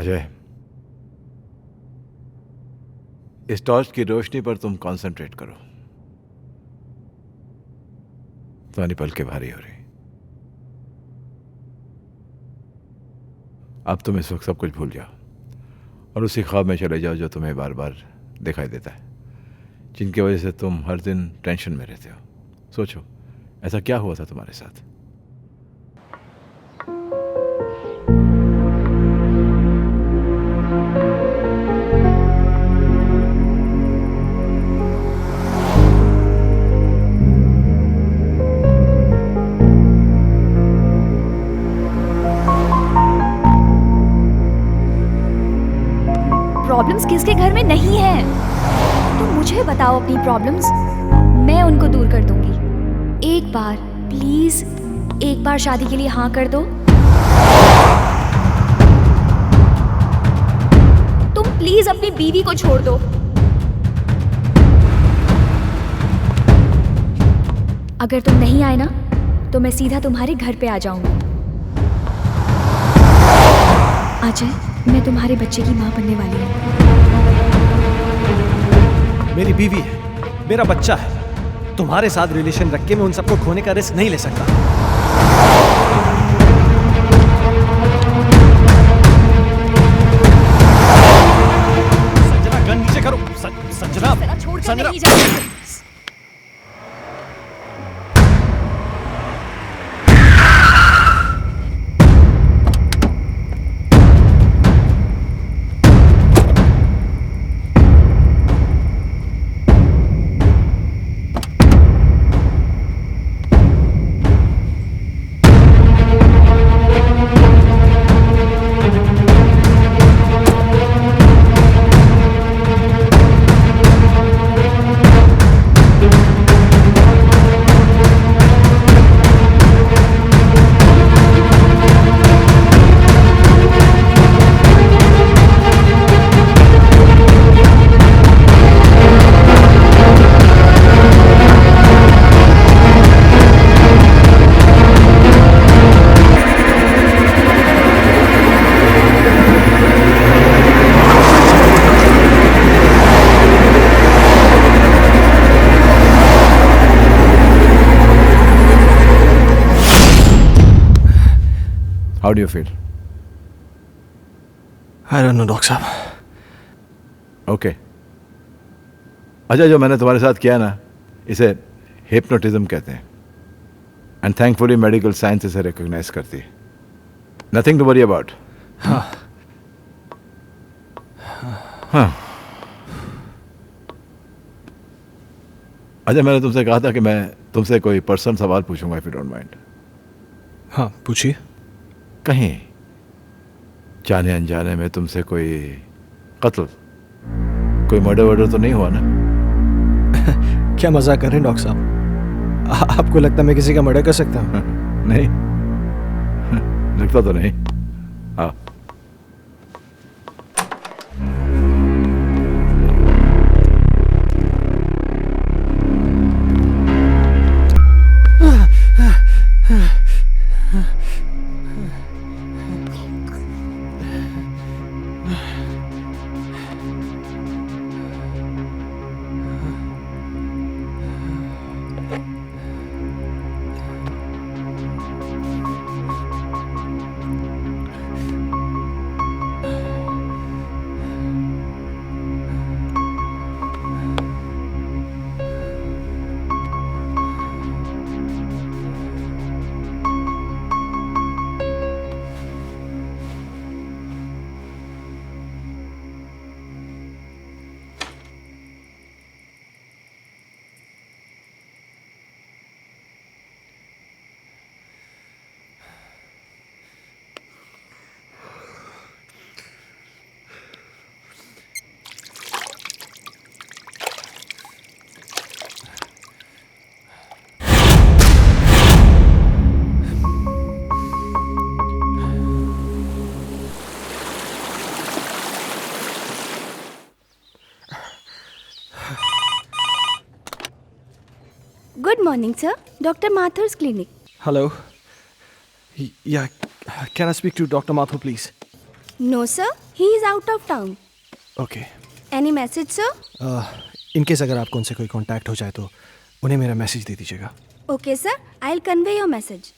अजय, इस टॉर्च की रोशनी पर तुम कंसंट्रेट करो। तुम्हारी पलकें भारी हो रही। अब तुम इस वक्त सब कुछ भूल जाओ और उसी ख्वाब में चले जाओ जो तुम्हें बार बार दिखाई देता है, जिनकी वजह से तुम हर दिन टेंशन में रहते हो। सोचो, ऐसा क्या हुआ था तुम्हारे साथ? प्रॉब्लम्स किसके घर में नहीं है? तुम मुझे बताओ अपनी प्रॉब्लम्स, मैं उनको दूर कर दूंगी। एक बार प्लीज, एक बार शादी के लिए हाँ कर दो। तुम प्लीज अपनी बीवी को छोड़ दो। अगर तुम नहीं आए ना तो मैं सीधा तुम्हारे घर पे आ जाऊंगी। अजय, मैं तुम्हारे बच्चे की माँ बनने वाली हूँ। मेरी बीवी है, मेरा बच्चा है। तुम्हारे साथ रिलेशन रख के मैं उन सबको खोने का रिस्क नहीं ले सकता। संजना, गन नीचे करो। संजना, छोड़कर नहीं जाऊंगी। How do you feel? I don't know, doctor साहब। ओके अजय, जो मैंने तुम्हारे साथ किया ना, इसे हिप्नोटिज्म कहते हैं। एंड थैंकफुली मेडिकल साइंस इसे रिकॉग्नाइज करती है। Nothing to worry about. हाँ। अजय, मैंने तुमसे कहा था कि मैं तुमसे कोई पर्सनल सवाल पूछूंगा, इफ यू डोंट माइंड। हाँ, पूछिए। कहीं जाने अनजाने में तुमसे कोई कत्ल, कोई मर्डर वर्डर तो नहीं हुआ ना? क्या मजाक कर रहे हैं डॉक्टर साहब? आपको लगता है मैं किसी का मर्डर कर सकता हूँ? नहीं, लगता तो नहीं। हाँ, Good morning, sir. Dr. Mathur's clinic. Hello. Yeah, can I speak to Dr. Mathur, please? No, sir. He is out of town. Okay. Any message, sir? In case अगर आपको उनसे कोई कांटेक्ट हो जाए तो उन्हें मेरा मैसेज दे दीजिएगा। Okay, sir. I'll convey your message.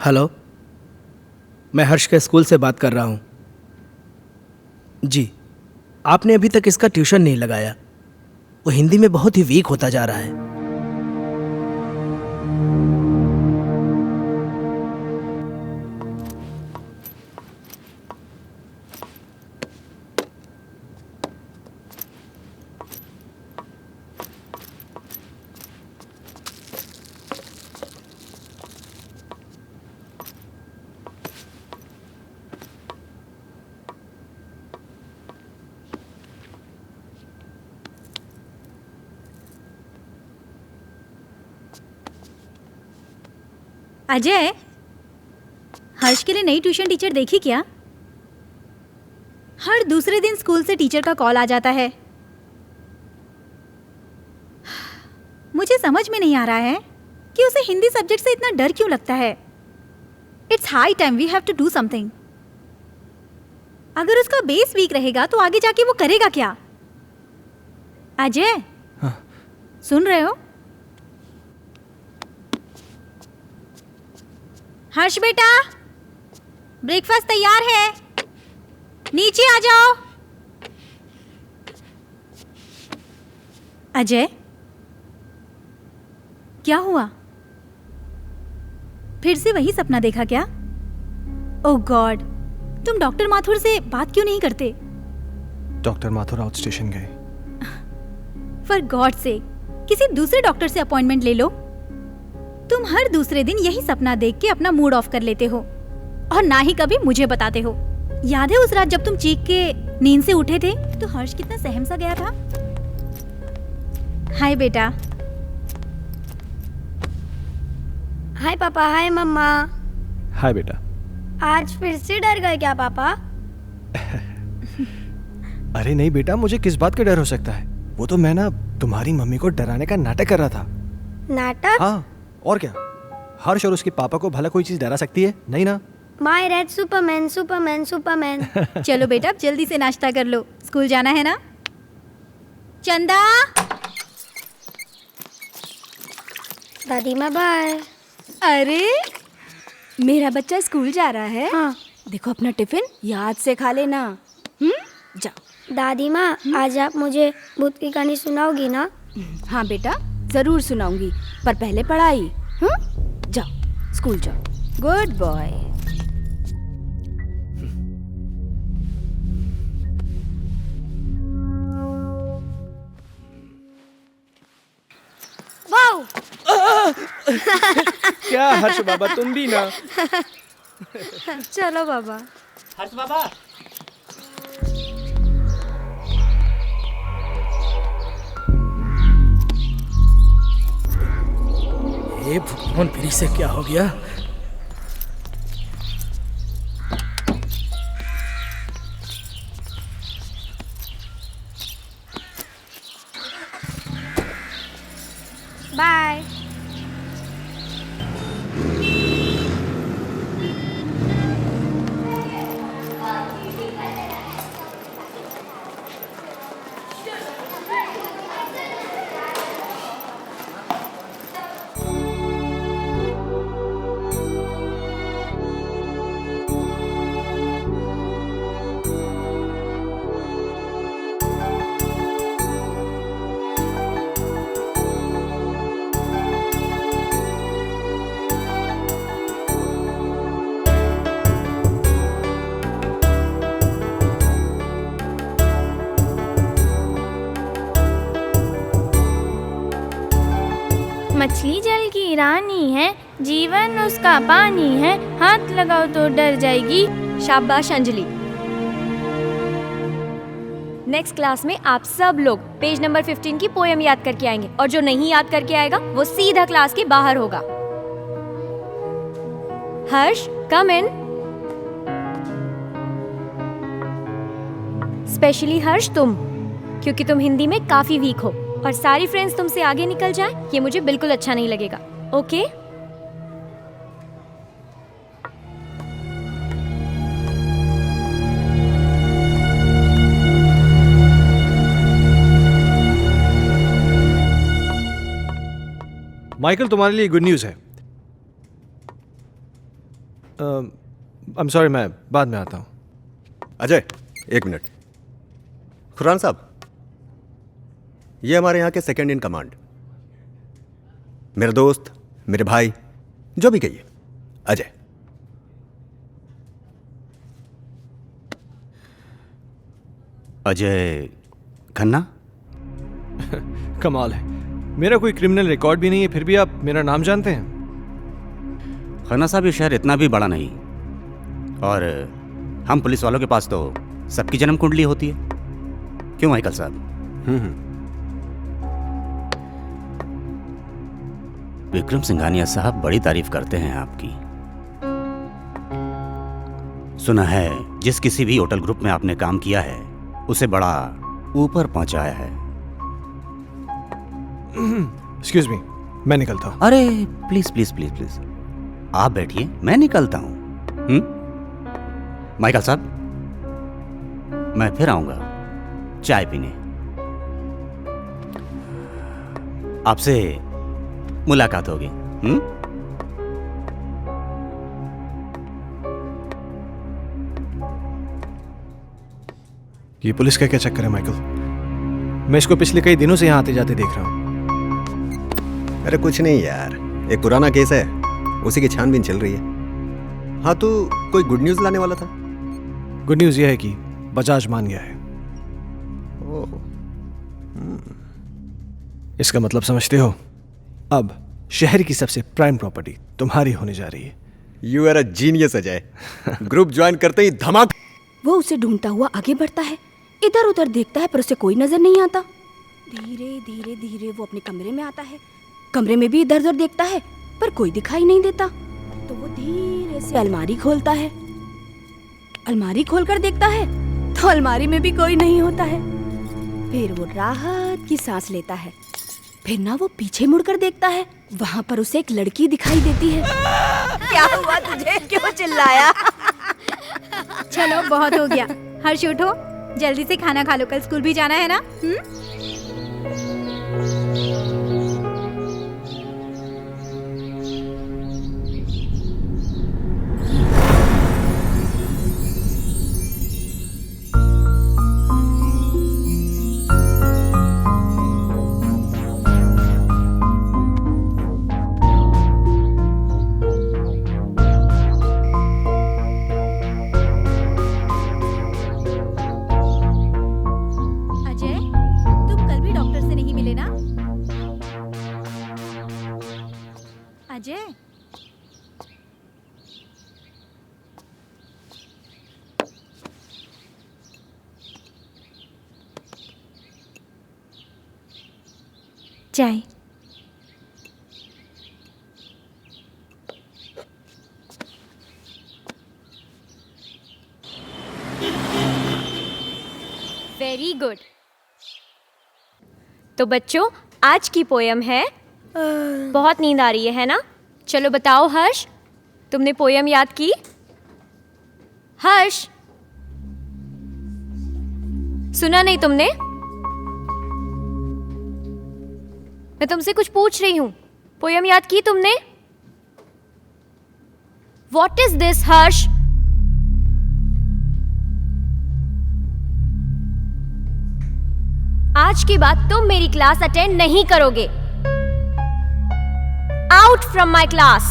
Hello, मैं हर्ष के स्कूल से बात कर रहा हूँ। जी, आपने अभी तक इसका ट्यूशन नहीं लगाया। वो हिंदी में बहुत ही वीक होता जा रहा है। अजय, हर्ष के लिए नई ट्यूशन टीचर देखी क्या? हर दूसरे दिन स्कूल से टीचर का कॉल आ जाता है। मुझे समझ में नहीं आ रहा है कि उसे हिंदी सब्जेक्ट से इतना डर क्यों लगता है। It's high time we have to do something. अगर उसका बेस वीक रहेगा तो आगे जाके वो करेगा क्या? अजय, हाँ। सुन रहे हो? हर्ष बेटा, ब्रेकफास्ट तैयार है, नीचे आ जाओ। अजय, क्या हुआ? फिर से वही सपना देखा क्या? ओह गॉड, तुम डॉक्टर माथुर से बात क्यों नहीं करते? डॉक्टर माथुर आउट स्टेशन गए। फॉर गॉड से किसी दूसरे डॉक्टर से अपॉइंटमेंट ले लो। तुम हर दूसरे दिन यही सपना देख के अपना मूड ऑफ कर लेते हो और ना ही कभी मुझे बताते हो। याद है उस रात जब तुम चीख के नींद से उठे थे तो हर्ष कितना सहम सा गया था? हाय बेटा। हाय पापा, हाय मम्मा। हाय बेटा। आज फिर से डर गए क्या पापा? अरे नहीं बेटा, मुझे किस बात का डर हो सकता है? वो तो मैं ना तुम्हारी मम्मी को डराने का नाटक कर रहा था। नाटक? हाँ, और क्या? हर्ष और उसके पापा को भला कोई चीज डरा सकती है? नहीं ना? My red Superman, Superman, Superman. चलो बेटा, अब जल्दी से नाश्ता कर लो, स्कूल जाना है ना। चंदा। दादी माँ बाय। अरे, मेरा बच्चा स्कूल जा रहा है। हाँ। देखो अपना टिफिन याद से खा लेना। जाओ। दादी माँ, आज आप मुझे भूत की कहानी सुनाओगी ना? हाँ बेटा, जरूर सुनाऊंगी, पर पहले पढ़ाई। जाओ, स्कूल जाओ। Good boy. वाओ! क्या हर्ष बाबा, तुम भी ना? चलो बाबा। हर्ष बाबा। ये भगवान, फिर से क्या हो गया? बाय। मछली जल की रानी है, जीवन उसका पानी है, हाथ लगाओ तो डर जाएगी। शाबाश अंजलि। नेक्स्ट क्लास में आप सब लोग पेज नंबर 15 की पोयम याद करके आएंगे और जो नहीं याद करके आएगा वो सीधा क्लास के बाहर होगा। हर्ष, कम इन। स्पेशली हर्ष तुम, क्योंकि तुम हिंदी में काफी वीक हो और सारी फ्रेंड्स तुमसे आगे निकल जाएं, ये मुझे बिल्कुल अच्छा नहीं लगेगा। ओके? माइकल, तुम्हारे लिए गुड न्यूज़ है। आई एम सॉरी, मैं बाद में आता हूँ। अजय, एक मिनट। खुरान साहब, ये हमारे यहाँ के सेकंड इन कमांड, मेरे दोस्त, मेरे भाई, जो भी कहिए, अजय। अजय खन्ना? कमाल है, मेरा कोई क्रिमिनल रिकॉर्ड भी नहीं है, फिर भी आप मेरा नाम जानते हैं। खन्ना साहब, ये शहर इतना भी बड़ा नहीं, और हम पुलिस वालों के पास तो सबकी जन्म कुंडली होती है। क्यों माइकल साहब? विक्रम सिंघानिया साहब बड़ी तारीफ करते हैं आपकी। सुना है जिस किसी भी होटल ग्रुप में आपने काम किया है उसे बड़ा ऊपर पहुंचाया है। एक्सक्यूज मी, मैं निकलता हूँ। अरे प्लीज प्लीज प्लीज प्लीज, आप बैठिए, मैं निकलता हूं। माइकल साहब, मैं फिर आऊंगा चाय पीने, आपसे मुलाकात होगी। ये पुलिस का क्या चक्कर है माइकल? मैं इसको पिछले कई दिनों से यहाँ आते जाते देख रहा हूँ। अरे कुछ नहीं यार, एक पुराना केस है, उसी की छानबीन चल रही है। हाँ, तू कोई गुड न्यूज़ लाने वाला था? गुड न्यूज़ यह है कि बजाज मान गया है। ओह, इसका मतलब समझते हो? अब शहर की सबसे प्राइम प्रॉपर्टी तुम्हारी होने जा रही है। You are a genius Ajay. Group join करते ही धमाक। वो उसे ढूंढता हुआ आगे बढ़ता है, इधर उधर देखता है पर उसे कोई नजर नहीं आता। धीरे धीरे धीरे वो अपने कमरे में आता है, कमरे में भी इधर उधर देखता है पर कोई दिखाई नहीं देता। तो वो धीरे से अलमारी खोलता है, अलमारी खोलकर देखता है तो अलमारी में भी कोई नहीं होता है। फिर वो राहत की सांस लेता है, फिर ना वो पीछे मुड़कर देखता है, वहां पर उसे एक लड़की दिखाई देती है। क्या हुआ तुझे, क्यों चिल्लाया? चलो बहुत हो गया, हर्ष उठो, जल्दी से खाना खा लो, कल स्कूल भी जाना है ना। अजय, चाय। Very good. तो बच्चों, आज की पोयम है, बहुत नींद आ रही है ना? चलो बताओ हर्ष, तुमने पोयम याद की? हर्ष, सुना नहीं तुमने? मैं तुमसे कुछ पूछ रही हूं, पोयम याद की तुमने? What is this, हर्ष? आज के बाद तुम मेरी क्लास अटेंड नहीं करोगे। Out from my class.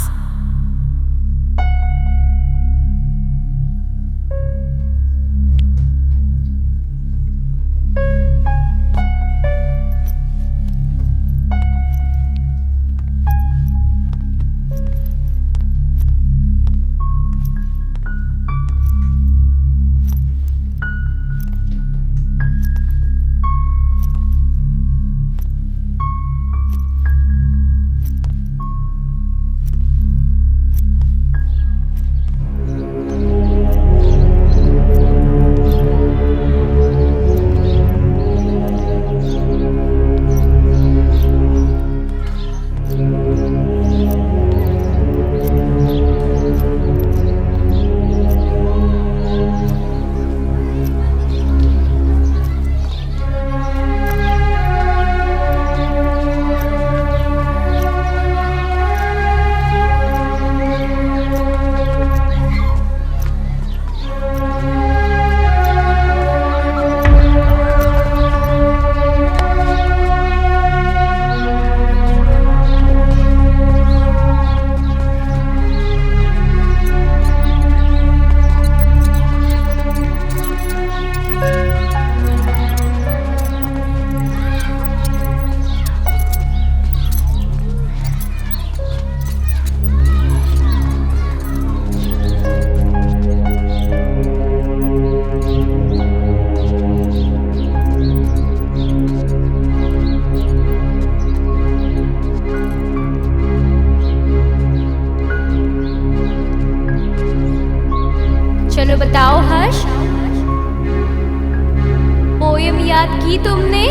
बात की तुमने?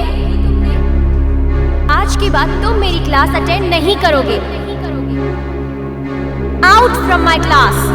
आज के बाद तुम मेरी क्लास अटेंड नहीं करोगे। Out from my class.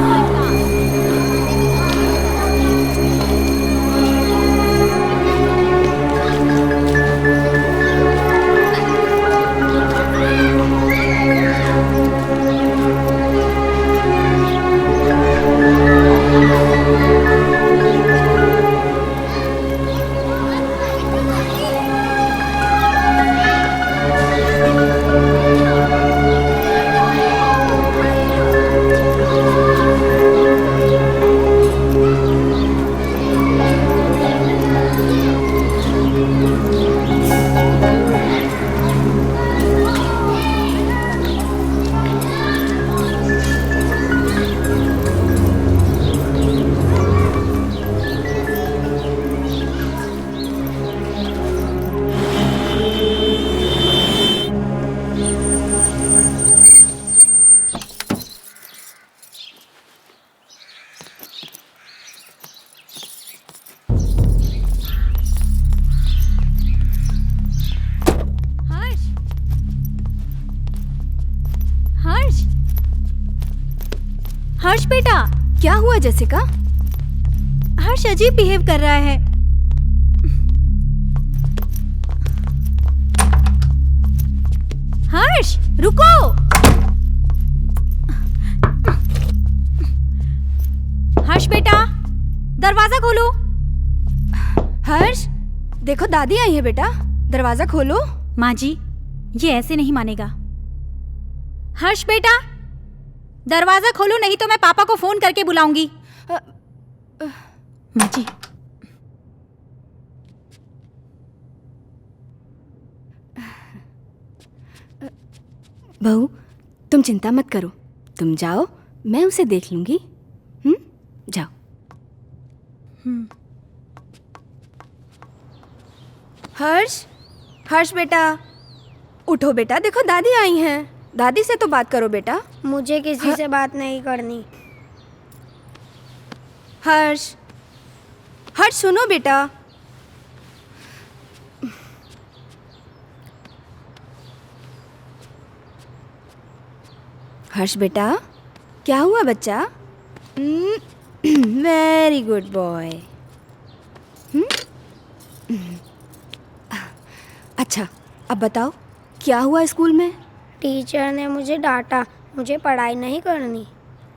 Harsh बेटा, क्या हुआ जेसिका? हर्ष अजीब बिहेव कर रहा है। हर्ष रुको। हर्ष बेटा, दरवाजा खोलो। हर्ष देखो, दादी आई है बेटा, दरवाजा खोलो। माँ जी, ये ऐसे नहीं मानेगा। हर्ष बेटा, दरवाजा खोलो, नहीं तो मैं पापा को फोन करके बुलाऊंगी। माँ जी। बहू, तुम चिंता मत करो, तुम जाओ, मैं उसे देख लूंगी। जाओ। हर्ष, हर्ष बेटा, उठो बेटा, देखो दादी आई हैं। दादी से तो बात करो बेटा। मुझे किसी से बात नहीं करनी। हर्ष, हर्ष सुनो बेटा। हर्ष बेटा, क्या हुआ बच्चा? Very good boy. अच्छा, अब बताओ क्या हुआ स्कूल में? टीचर ने मुझे डांटा, मुझे पढ़ाई नहीं करनी।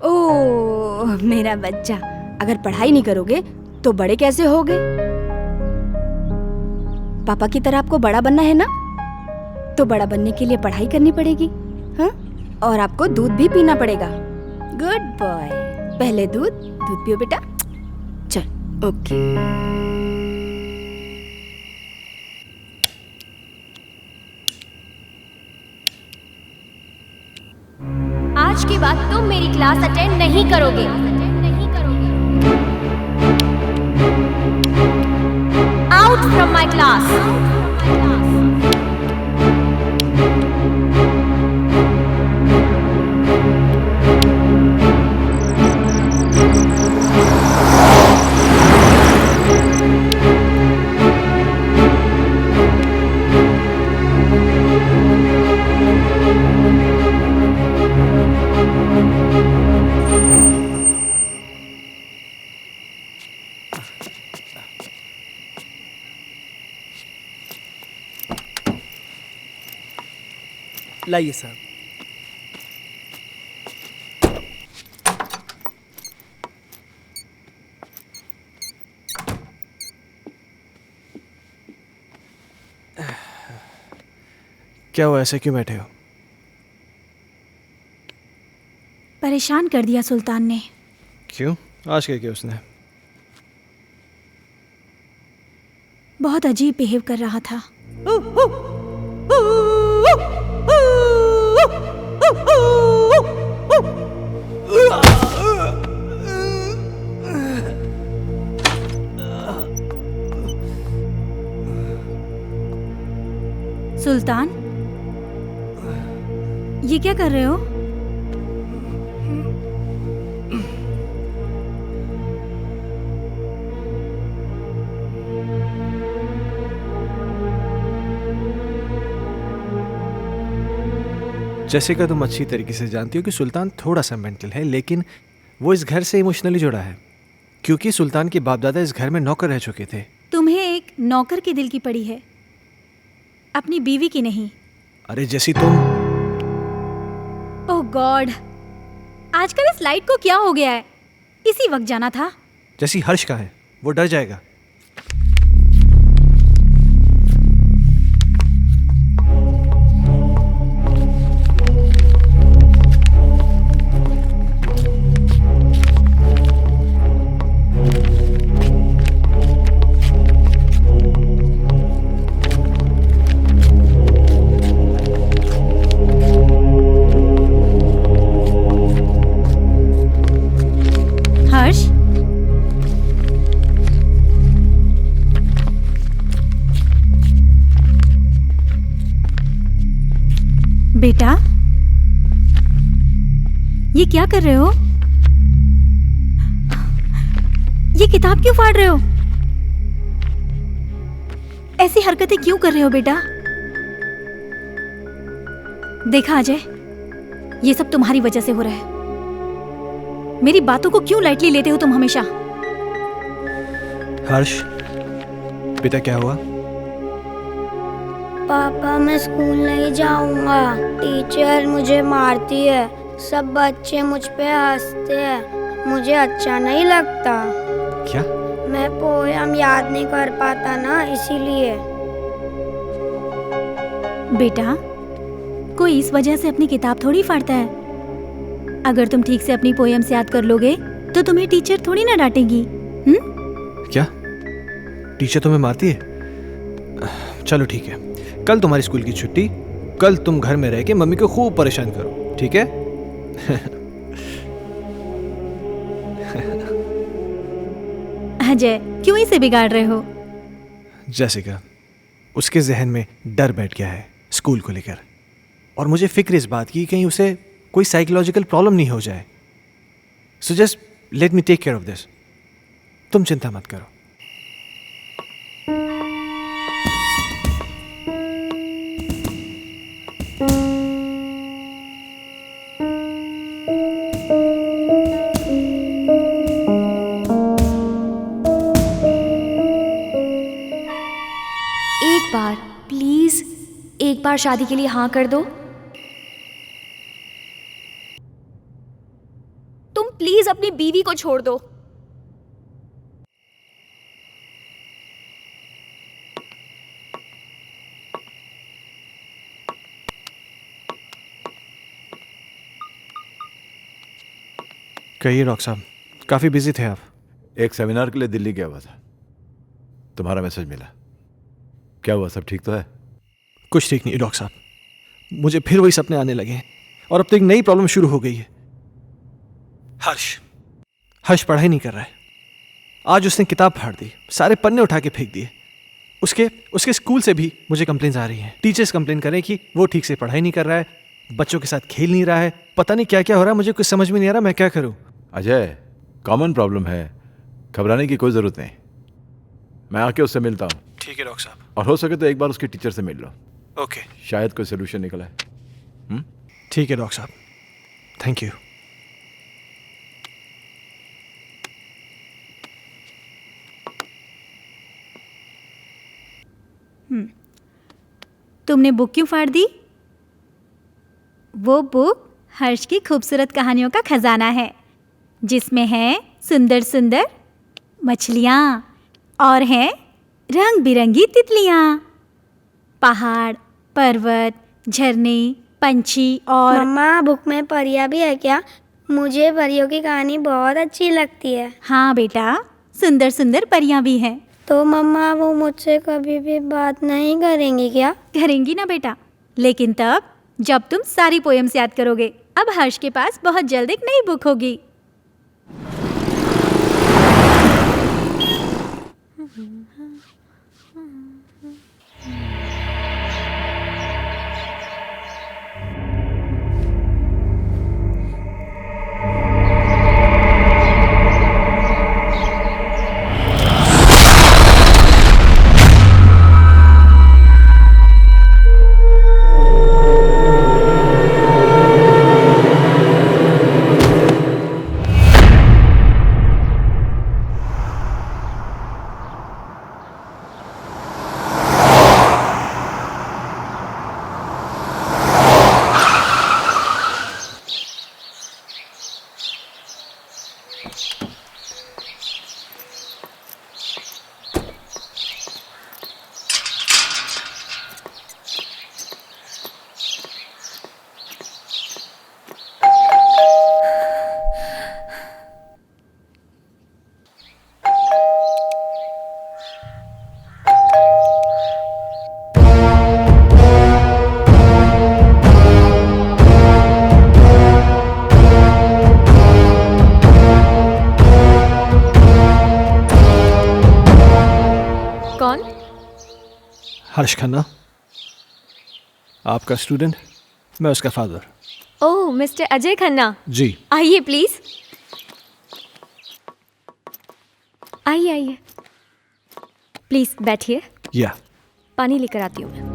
ओह मेरा बच्चा, अगर पढ़ाई नहीं करोगे तो बड़े कैसे होगे? पापा की तरह आपको बड़ा बनना है ना, तो बड़ा बनने के लिए पढ़ाई करनी पड़ेगी। हाँ, और आपको दूध भी पीना पड़ेगा। गुड बॉय, पहले दूध पियो बेटा। चल, ओके। आज के बाद तुम मेरी क्लास अटेंड नहीं करोगे। Out from my class. लाइए साहब। क्या हुआ, ऐसे क्यों बैठे हो? परेशान कर दिया सुल्तान ने। क्यों? आज क्या किया उसने? बहुत अजीब बिहेव कर रहा था। सुल्तान, ये क्या कर रहे हो? जैसे का तुम अच्छी तरीके से जानती हो कि सुल्तान थोड़ा सा मेंटल है, लेकिन वो इस घर से इमोशनली जुड़ा है क्योंकि सुल्तान के बाप दादा इस घर में नौकर रह चुके थे। तुम्हें एक नौकर के दिल की पड़ी है, अपनी बीवी की नहीं। अरे जैसी तुम। ओह गॉड, आजकल इस लाइट को क्या हो गया है? इसी वक्त जाना था। जैसी हर्ष का है, वो डर जाएगा। हर्ष, बेटा, ये क्या कर रहे हो? ये किताब क्यों फाड़ रहे हो? ऐसी हरकतें क्यों कर रहे हो बेटा? देखा अजय, ये सब तुम्हारी वजह से हो रहा है। मेरी बातों को क्यों लाइटली लेते हो तुम हमेशा? हर्ष, बेटा क्या हुआ? पापा मैं स्कूल नहीं जाऊंगा, टीचर मुझे मारती है, सब बच्चे मुझ पे हंसते हैं, मुझे अच्छा नहीं लगता। क्या? मैं पोयम याद नहीं कर पाता ना, इसीलिए। बेटा, कोई इस वजह से अपनी किताब थोड़ी फाड़ता है। अगर तुम ठीक से अपनी पोएम्स याद कर लोगे तो तुम्हें टीचर थोड़ी ना डांटेगी। क्या टीचर तुम्हें मारती है? चलो ठीक है, कल तुम्हारी स्कूल की छुट्टी, कल तुम घर में रह के मम्मी को खूब परेशान करो, ठीक है? अजय, क्यों इसे बिगाड़ रहे हो? जैसिका, उसके जहन में डर बैठ गया है स्कूल को लेकर, और मुझे फिक्र इस बात की कहीं उसे कोई साइकोलॉजिकल प्रॉब्लम नहीं हो जाए। So just let me take care of this. तुम चिंता मत करो। एक बार प्लीज, एक बार शादी के लिए हाँ कर दो। तुम प्लीज अपनी बीवी को छोड़ दो। कहिए डॉक्टर साहब, काफ़ी बिजी थे आप। एक सेमिनार के लिए दिल्ली गया हुआ था, तुम्हारा मैसेज मिला। क्या हुआ, सब ठीक तो है? कुछ ठीक नहीं डॉक्टर साहब, मुझे फिर वही सपने आने लगे हैं और अब तो एक नई प्रॉब्लम शुरू हो गई है। हर्ष पढ़ाई नहीं कर रहा है। आज उसने किताब फाड़ दी, सारे पन्ने उठा के फेंक दिए। उसके स्कूल से भी मुझे कंप्लेंट्स आ रही हैं। टीचर्स कंप्लेन कर रहे हैं कि वो ठीक से पढ़ाई नहीं कर रहा है, बच्चों के साथ खेल नहीं रहा है, पता नहीं क्या क्या हो रहा है, मुझे कुछ समझ में नहीं आ रहा, मैं क्या करूं? अजय, कॉमन प्रॉब्लम है, घबराने की कोई ज़रूरत नहीं। मैं आके उससे मिलता हूँ। ठीक है डॉक्टर साहब। और हो सके तो एक बार उसके टीचर से मिल लो। ओके, शायद कोई सोल्यूशन निकला है। ठीक है डॉक्टर साहब, थैंक यू। तुमने बुक क्यों फाड़ दी? वो बुक हर्ष की खूबसूरत कहानियों का खजाना है, जिसमें हैं सुंदर सुंदर मछलियाँ और हैं रंग बिरंगी तितलियाँ, पहाड़, पर्वत, झरने, पंछी और। मम्मा, बुक में परियां भी है क्या? मुझे परियों की कहानी बहुत अच्छी लगती है। हाँ बेटा, सुंदर सुंदर परियां भी हैं। तो मम्मा, वो मुझसे कभी भी बात नहीं करेंगी क्या? करेंगी ना बेटा, लेकिन तब जब तुम सारी पोएम्स याद करोगे। अब हर्ष के पास बहुत जल्द एक नई बुक होगी। हर्ष खन्ना, आपका स्टूडेंट, मैं उसका फादर। ओह मिस्टर अजय खन्ना, जी। आइए प्लीज, आइए आइए, प्लीज बैठिए, या पानी लेकर आती हूँ मैं।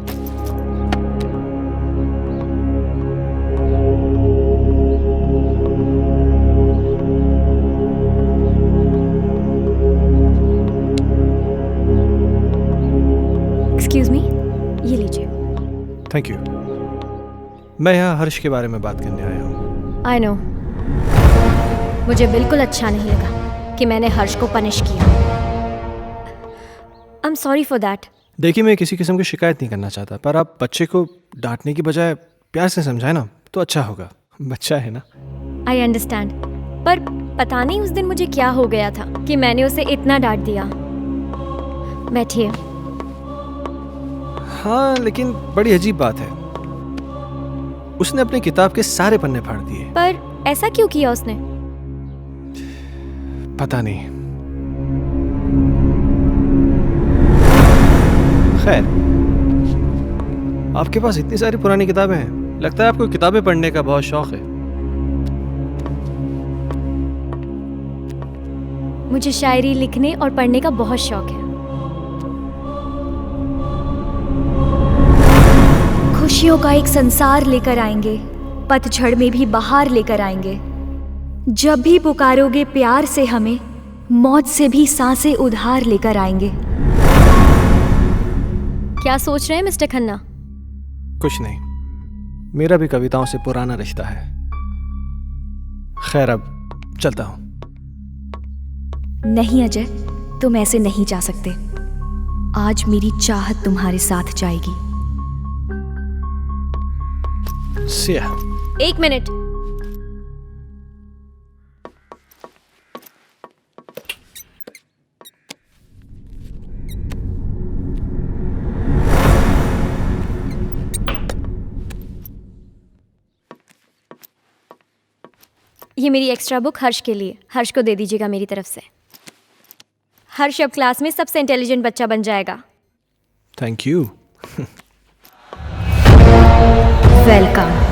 एक्सक्यूज मी, ये लीजिए। Thank you. मैं यहाँ हर्ष के बारे में बात करने आया हूँ। आई नो, मुझे बिल्कुल अच्छा नहीं लगा कि मैंने हर्ष को पनिश किया। I am sorry for that. देखिए, मैं किसी किस्म की शिकायत नहीं करना चाहता, पर आप बच्चे को डांटने की बजाय प्यार से समझाए ना तो अच्छा होगा। बच्चा है ना। आई अंडरस्टैंड, पर पता नहीं उस दिन मुझे क्या हो गया था कि मैंने उसे इतना डांट दिया। बैठिए। हाँ, लेकिन बड़ी अजीब बात है, उसने अपनी किताब के सारे पन्ने फाड़ दिए। पर ऐसा क्यों किया उसने? पता नहीं। खैर, आपके पास इतनी सारी पुरानी किताबें हैं, लगता है आपको किताबें पढ़ने का बहुत शौक है। मुझे शायरी लिखने और पढ़ने का बहुत शौक है। खुशियों का एक संसार लेकर आएंगे, पतझड़ में भी बहार लेकर आएंगे। जब भी पुकारोगे प्यार से हमें, मौत से भी सांसें उधार लेकर आएंगे। क्या सोच रहे हैं मिस्टर खन्ना? कुछ नहीं, मेरा भी कविताओं से पुराना रिश्ता है। खैर, अब चलता हूं। नहीं अजय, तुम ऐसे नहीं जा सकते। आज मेरी चाहत तुम्हारे साथ जाएगी। सिया। एक मिनट। ये मेरी एक्स्ट्रा बुक हर्ष के लिए, हर्ष को दे दीजिएगा मेरी तरफ से। हर्ष अब क्लास में सबसे इंटेलिजेंट बच्चा बन जाएगा। Thank you. वेलकम।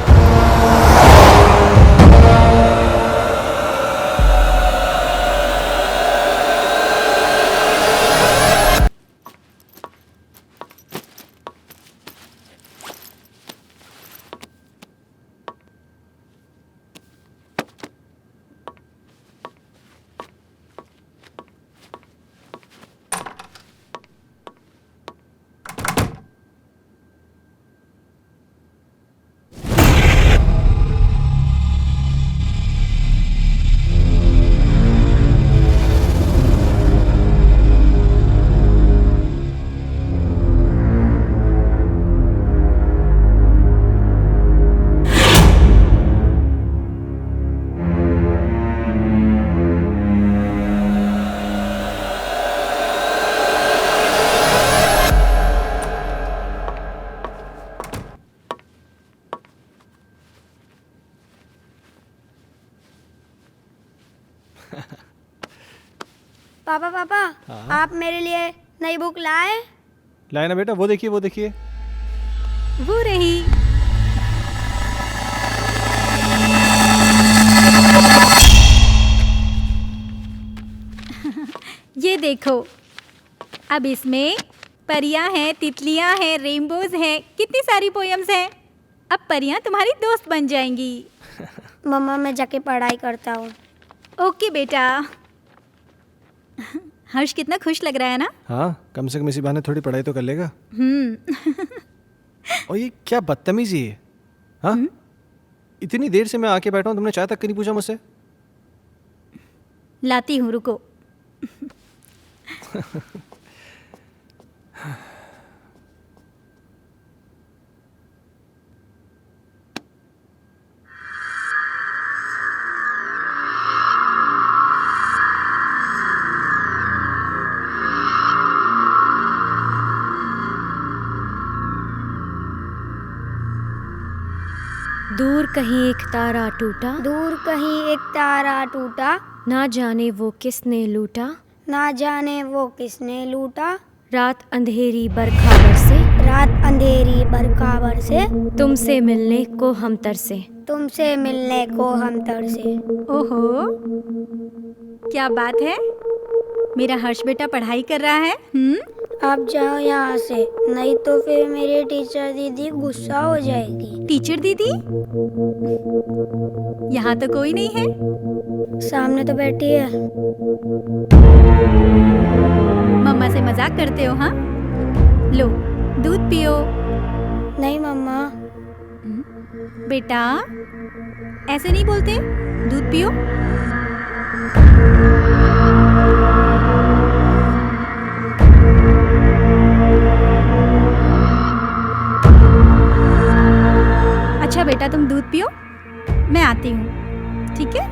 पापा पापा, आप मेरे लिए नई बुक लाए? लाए ना बेटा, वो देखिए वो देखिए। वो रही। ये देखो, अब इसमें परियां हैं, तितलियां हैं, रेनबोज हैं, कितनी सारी पोएम्स हैं। अब परियां तुम्हारी दोस्त बन जाएंगी। मम्मा, मैं जाके पढ़ाई करता हूँ। ओके बेटा। हर्ष कितना खुश लग रहा है ना? हाँ, कम से कम इसी बहाने थोड़ी पढ़ाई तो कर लेगा। और ये क्या बदतमीजी है? हाँ, इतनी देर से मैं आके बैठा हूँ, तुमने चाय तक नहीं पूछा मुझसे। लाती हूँ, रुको। दूर कहीं एक तारा टूटा, दूर कहीं एक तारा टूटा, ना जाने वो किसने लूटा, ना जाने वो किसने लूटा, रात अंधेरी बरखा बरसे, रात अंधेरी बरखा से, तुमसे मिलने को हम तरसे। तुमसे मिलने को हम तरसे। ओहो, क्या बात है, मेरा हर्ष बेटा पढ़ाई कर रहा है। आप जाओ यहाँ से, नहीं तो फिर मेरी टीचर दीदी गुस्सा हो जाएगी। टीचर दीदी? यहाँ तो कोई नहीं है। सामने तो बैठी है। मम्मा से मजाक करते हो? हाँ, लो दूध पियो। नहीं मम्मा। बेटा ऐसे नहीं बोलते, दूध पियो। अच्छा बेटा, तुम दूध पियो, मैं आती हूँ, ठीक है?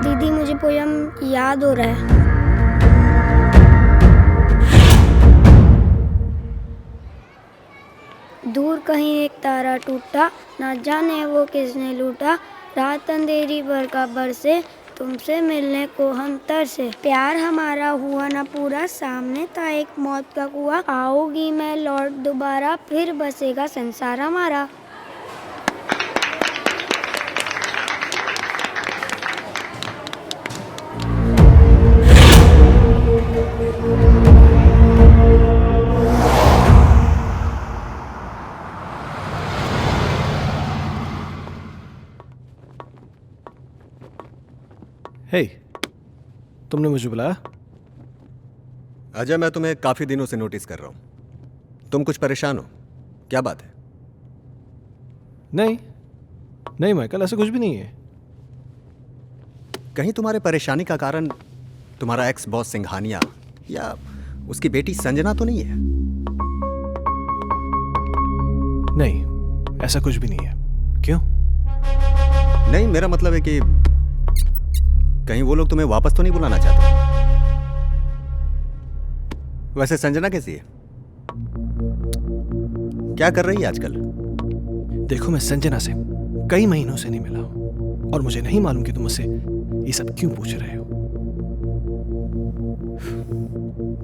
दीदी मुझे पोयम याद हो रहा है। दूर कहीं एक तारा टूटा, ना जाने वो किसने लूटा। रात अंधेरी बरखा बरसे, तुमसे मिलने को हम तरसे। प्यार हमारा हुआ ना पूरा, सामने था एक मौत का कुआं। आओगी मैं लौट दोबारा, फिर बसेगा संसार हमारा। हे, तुमने मुझे बुलाया? अजय, मैं तुम्हें काफी दिनों से नोटिस कर रहा हूं। तुम कुछ परेशान हो, क्या बात है? नहीं नहीं माइकल, ऐसा कुछ भी नहीं है। कहीं तुम्हारे परेशानी का कारण तुम्हारा एक्स बॉस सिंघानिया या उसकी बेटी संजना तो नहीं है? नहीं, ऐसा कुछ भी नहीं है। क्यों? नहीं, मेरा मतलब है कि कहीं वो लोग तुम्हें वापस तो नहीं बुलाना चाहते? वैसे संजना कैसी है? क्या कर रही है आजकल? देखो, मैं संजना से कई महीनों से नहीं मिला हूं और मुझे नहीं मालूम कि तुम मुझसे ये सब क्यों पूछ रहे हो।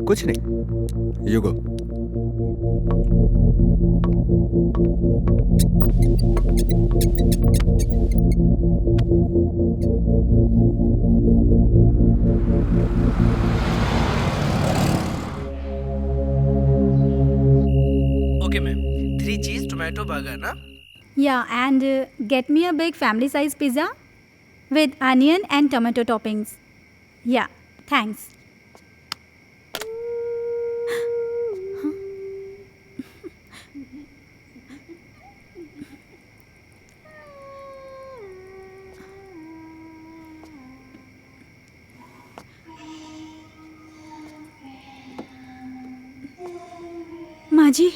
कुछ नहीं, यू गो। ओके मैम, 3 चीज टोमेटो बर्गर ना? Yeah, and get me a big family size pizza with onion and tomato toppings. Yeah, thanks. माँ जी,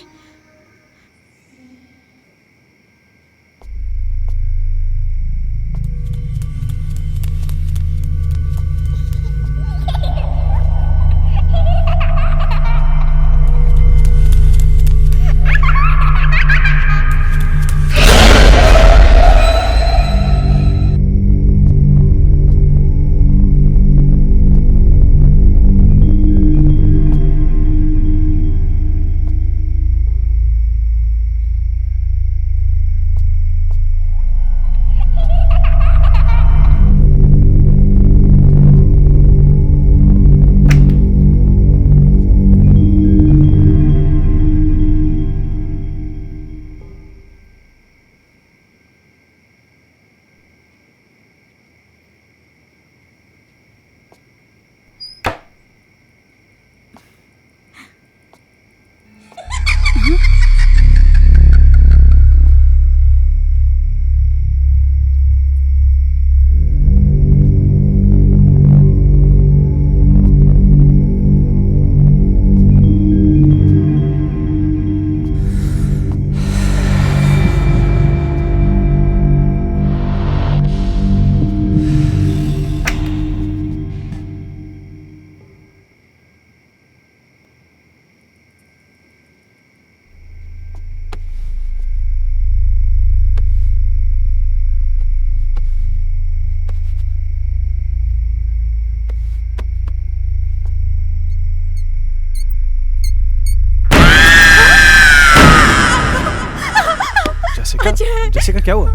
जैसिका, अजय। जैसिका क्या हुआ?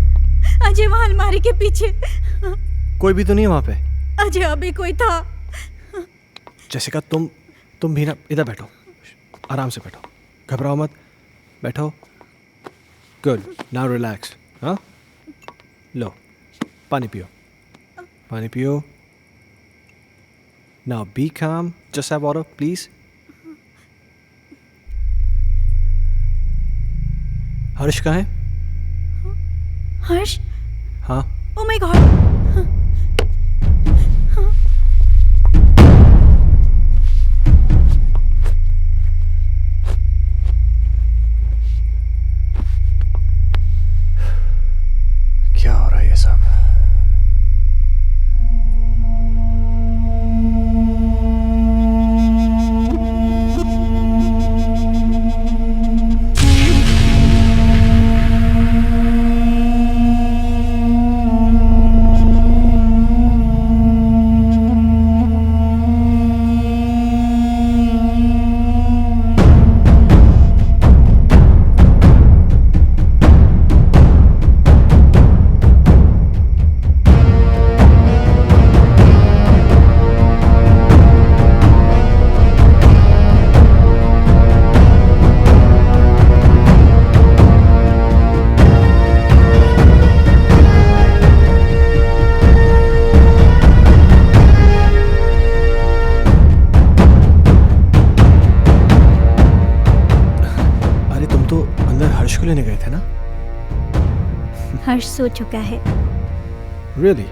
अजय वहाँ अलमारी के पीछे। कोई भी तो नहीं है वहाँ पे। अजय अभी कोई था। जैसिका तुम भी ना इधर बैठो, आराम से बैठो, घबराओ मत, बैठो। Good, now relax. हाँ, लो पानी पियो, पानी पियो। नाउ बी काम, जस्ट हैव वाटर प्लीज। हर्ष कहाँ है? हर्ष? हाँ, ओह माय गॉड। क्या हो रहा है ये सब? लेने गए थे ना? हर्ष सो चुका है। Really?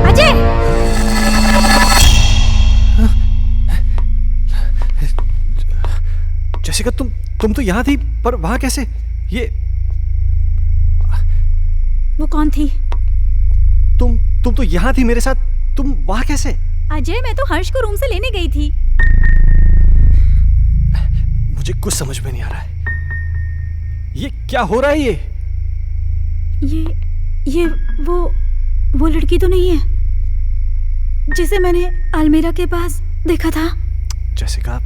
अजय! जैसिका तुम तो यहाँ थी, पर वहाँ कैसे? ये वो कौन थी? तुम तो यहाँ थी मेरे साथ, तुम वहाँ कैसे? अजय, मैं तो हर्ष को रूम से लेने गई थी। मुझे कुछ समझ में नहीं आ रहा है। ये क्या हो रहा है? ये वो लड़की तो नहीं है जिसे मैंने अलमीरा के पास देखा था? जैसिका,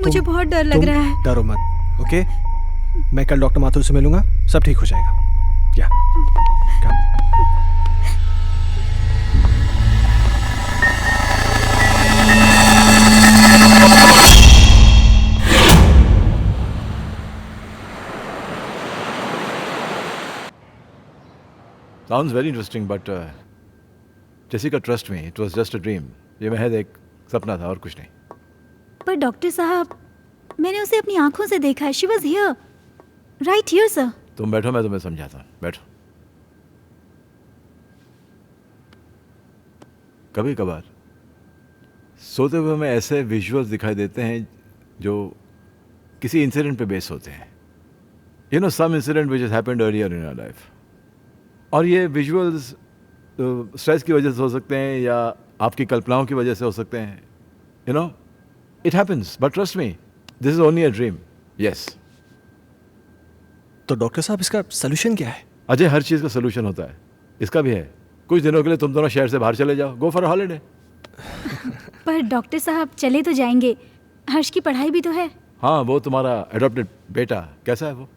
मुझे बहुत डर लग रहा है। डरो मत, ओके? मैं कल डॉक्टर माथुर से मिलूंगा, सब ठीक हो जाएगा। या Sounds very interesting, but Jessica, trust me, it was just a dream. ये महज एक सपना था और कुछ नहीं। पर डॉक्टर साहब, मैंने उसे अपनी आंखों से देखा है। She was here, right here, sir. तुम बैठो, मैं तुम्हें समझाता हूँ। बैठो। कभी कभार सोते हुए हमें ऐसे विजुअल्स दिखाई देते हैं जो किसी इंसिडेंट पे बेस होते हैं। You know, some incident which has happened earlier in our life. और ये विजुअल्स स्ट्रेस की वजह से हो सकते हैं या आपकी कल्पनाओं की वजह से हो सकते हैं। You no, it happens, but trust me, this is only a dream. Yes. तो डॉक्टर साहब, इसका सोल्यूशन क्या है? अजय, हर चीज़ का सोल्यूशन होता है, इसका भी है। कुछ दिनों के लिए तुम दोनों शहर से बाहर चले जाओ, गो फॉर हॉलिडे। पर डॉक्टर साहब, चले तो जाएंगे, हर्ष की पढ़ाई भी तो है। हाँ, वो तुम्हारा एडॉप्टेड बेटा कैसा है वो?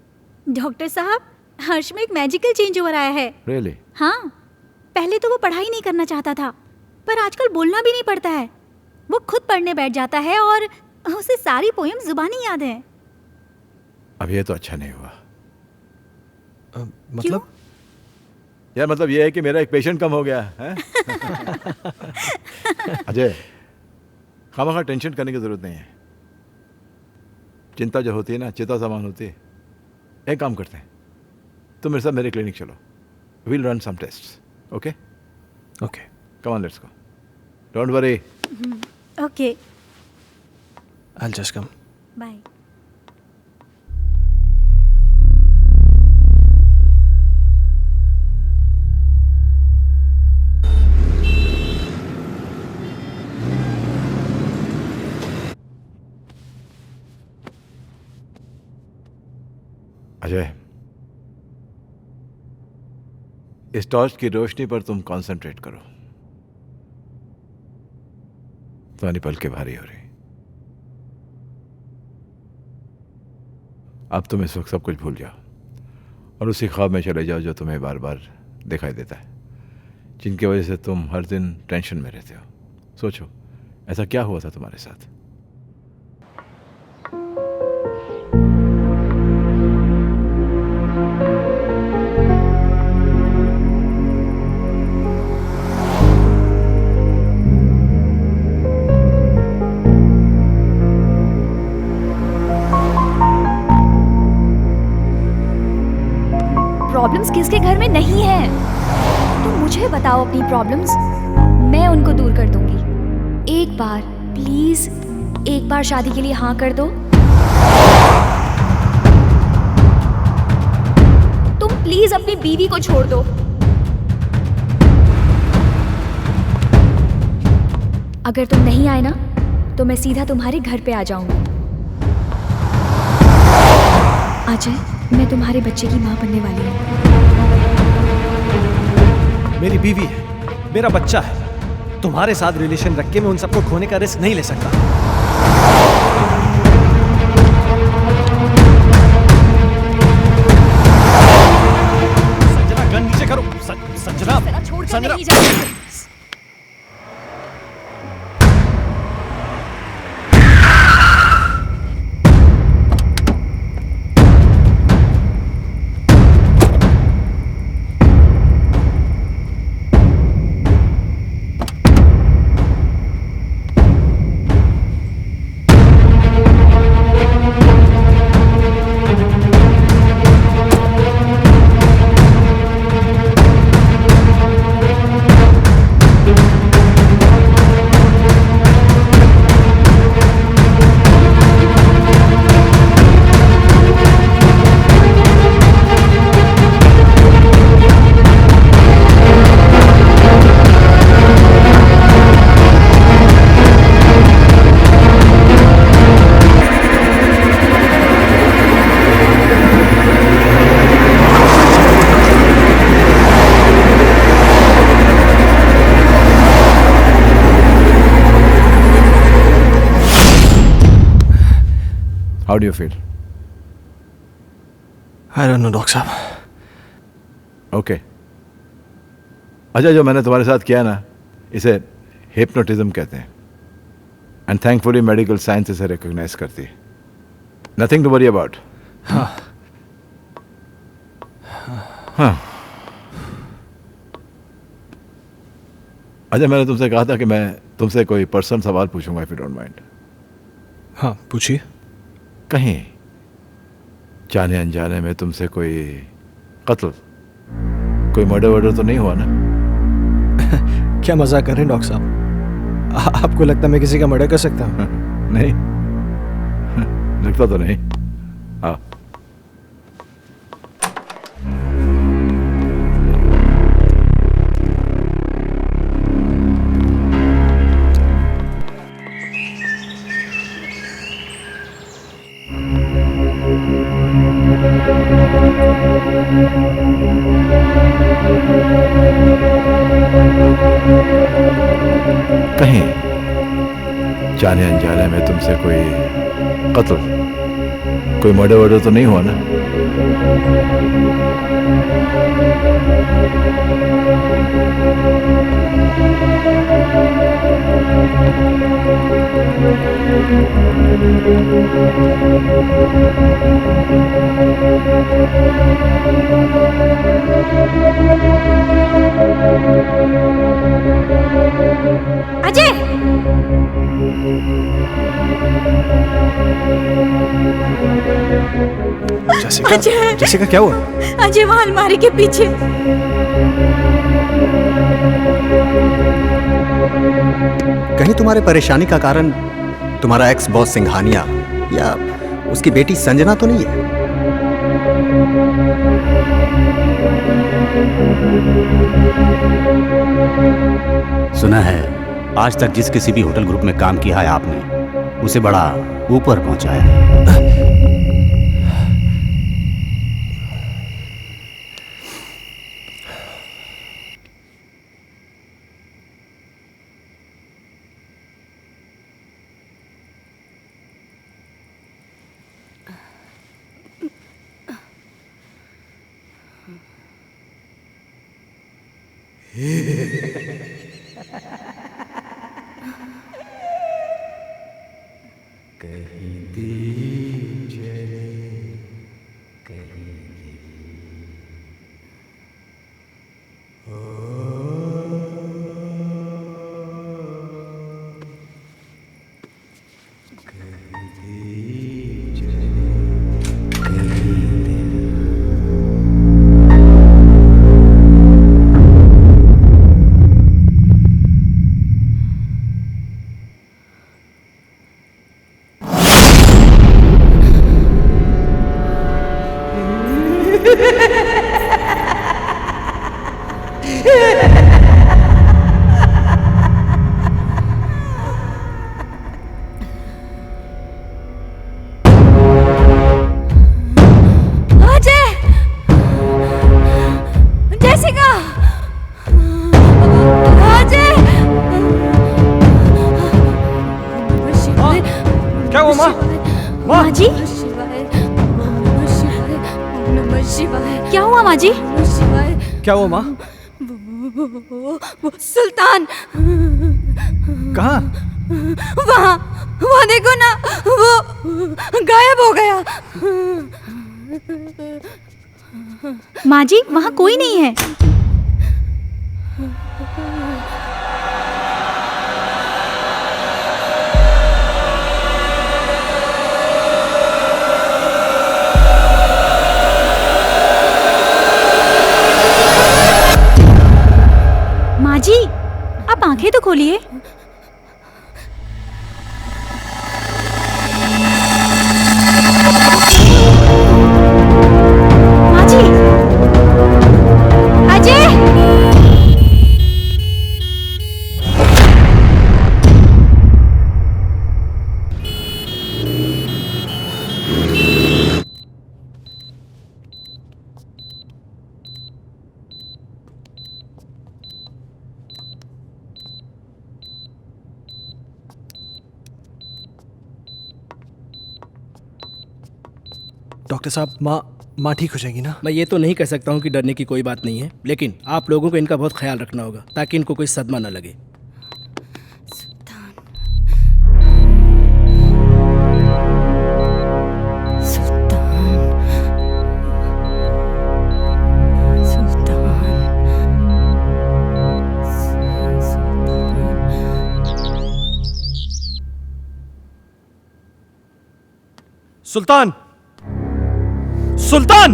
डॉक्टर साहब, हर्ष में एक मैजिकल चेंज ओवर आया है। रियली? हाँ, पहले तो वो पढ़ाई नहीं करना चाहता था, पर आजकल बोलना भी नहीं पड़ता है। वो खुद पढ़ने बैठ जाता है और उसे सारी पोएम जुबानी याद है। अब ये तो अच्छा नहीं हुआ। मतलब? यार, मतलब ये है कि मेरा एक पेशेंट कम हो गया है। अजय, खामखा टेंशन करने की जरूरत नहीं है। चिंता जो होती है ना, चिता समान होती है। एक काम करते हैं, तुम मेरे साथ मेरे क्लिनिक चलो, we'll run some tests, okay? Okay, come on, let's go, don't worry. Okay, I will just come. Bye. Ajay, इस टॉर्च की रोशनी पर तुम कंसंट्रेट करो। तुम्हारी पलकें भारी हो रही। अब तुम इस वक्त सब कुछ भूल जाओ और उसी ख्वाब में चले जाओ जो तुम्हें बार बार दिखाई देता है, जिनकी वजह से तुम हर दिन टेंशन में रहते हो। सोचो, ऐसा क्या हुआ था तुम्हारे साथ? प्रॉब्लम्स किसके घर में नहीं है? तुम मुझे बताओ अपनी प्रॉब्लम्स, मैं उनको दूर कर दूंगी। एक बार प्लीज, एक बार शादी के लिए हाँ कर दो। तुम प्लीज अपनी बीवी को छोड़ दो। अगर तुम नहीं आए ना तो मैं सीधा तुम्हारे घर पे आ जाऊंगी। अजय, मैं तुम्हारे बच्चे की माँ बनने वाली हूँ। मेरी बीवी है, मेरा बच्चा है। तुम्हारे साथ रिलेशन रख के मैं उन सबको खोने का रिस्क नहीं ले सकता। संजना, गन नीचे करो। संजना, संजना, नहीं जाऊंगी। How do you feel? I don't know, doctor साहब। ओके। अच्छा, जो मैंने तुम्हारे साथ किया ना, इसे हिप्नोटिज्म कहते हैं। एंड थैंकफुली मेडिकल साइंस इसे रिकॉग्नाइज करती है। Nothing to worry about. हाँ। अच्छा, मैंने तुमसे कहा था कि मैं तुमसे कोई पर्सनल सवाल पूछूंगा, इफ यू डोंट माइंड। हाँ, पूछिए। कहीं जाने अनजाने में तुमसे कोई कत्ल, कोई मर्डर वर्डर तो नहीं हुआ ना? क्या मजाक कर रहे हैं डॉक्टर साहब? आपको लगता है मैं किसी का मर्डर कर सकता हूँ? नहीं, लगता तो नहीं। हाँ। कहीं जाने अनजाने में तुमसे कोई कत्ल, कोई मर्डर वर्डर तो नहीं हुआ ना? अजय! जैसिका, जैसिका क्या हुआ? अजय वहां अलमारी के पीछे। कहीं तुम्हारे परेशानी का कारण तुम्हारा एक्स बॉस सिंघानिया या उसकी बेटी संजना तो नहीं है? सुना है आज तक जिस किसी भी होटल ग्रुप में काम किया है आपने, उसे बड़ा ऊपर पहुंचाया है। माँ जी, क्या हुआ माँ जी? क्या हुआ माँ? वो सुल्तान कहाँ? वहाँ वहाँ देखो ना, वो गायब हो गया। माँ जी, वहाँ कोई नहीं है। माँ जी, आप आंखें तो खोलिए। माँ जी, अजय! डॉक्टर साहब, माँ ठीक हो जाएगी ना? मैं ये तो नहीं कह सकता हूँ कि डरने की कोई बात नहीं है, लेकिन आप लोगों को इनका बहुत ख्याल रखना होगा ताकि इनको कोई सदमा न लगे। सुल्तान! सुल्तान!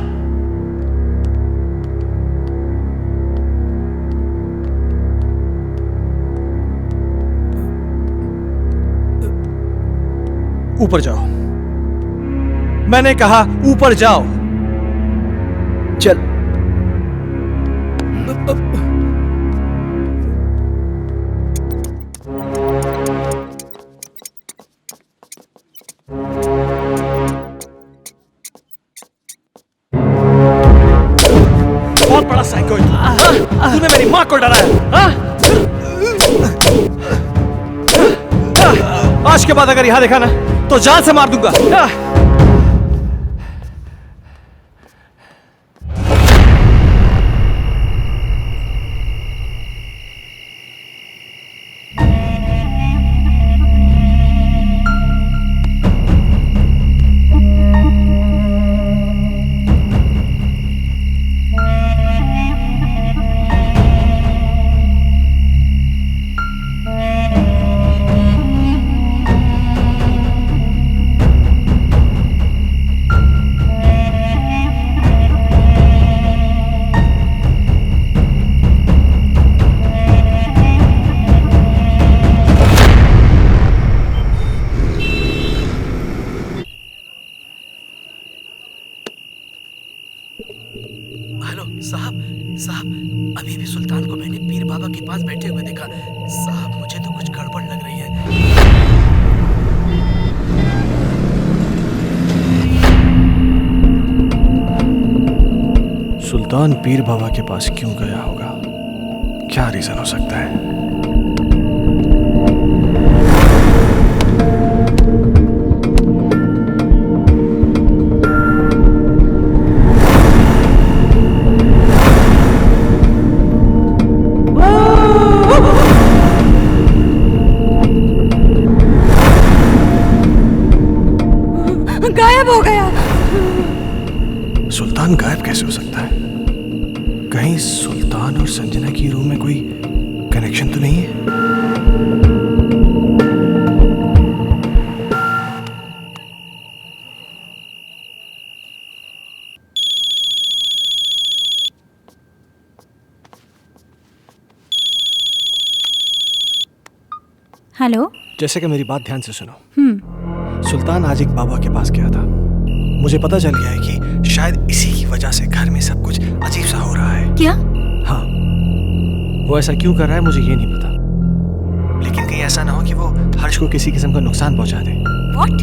ऊपर जाओ। मैंने कहा ऊपर जाओ। चल। बहुत बड़ा साइको है। तूने मेरी माँ को डराया, हाँ? आज के बाद अगर यहाँ देखा ना तो जान से मार दूंगा। साहब, अभी भी सुल्तान को मैंने पीर बाबा के पास बैठे हुए देखा। साहब, मुझे तो कुछ गड़बड़ लग रही है। सुल्तान पीर बाबा के पास क्यों गया होगा? क्या रीजन हो सकता है? गायब हो गया। सुल्तान गायब कैसे हो सकता है? कहीं सुल्तान और संजना की रूम में कोई कनेक्शन तो नहीं है? हेलो। जैसे कि मेरी बात ध्यान से सुनो। सुल्तान आज एक बाबा के पास गया था। मुझे पता चल गया है कि शायद इसी की वजह से घर में सब कुछ अजीब सा हो रहा है। क्या? हाँ, वो ऐसा क्यों कर रहा है मुझे ये नहीं पता, लेकिन कहीं ऐसा ना हो कि वो हर्ष को किसी किस्म का नुकसान पहुंचा दे। What?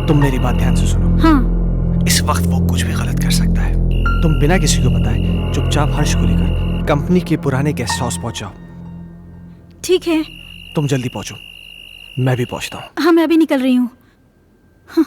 तुम मेरी बात ध्यान से सुनो। हाँ। इस वक्त वो कुछ भी गलत कर सकता है। तुम बिना किसी को बताए चुपचाप हर्ष को लेकर कंपनी के पुराने गेस्ट हाउस पहुंच जाओ। ठीक है। तुम जल्दी पहुंचो, मैं भी पहुंचता हूँ। हाँ, मैं अभी निकल रही हूँ। हाँ।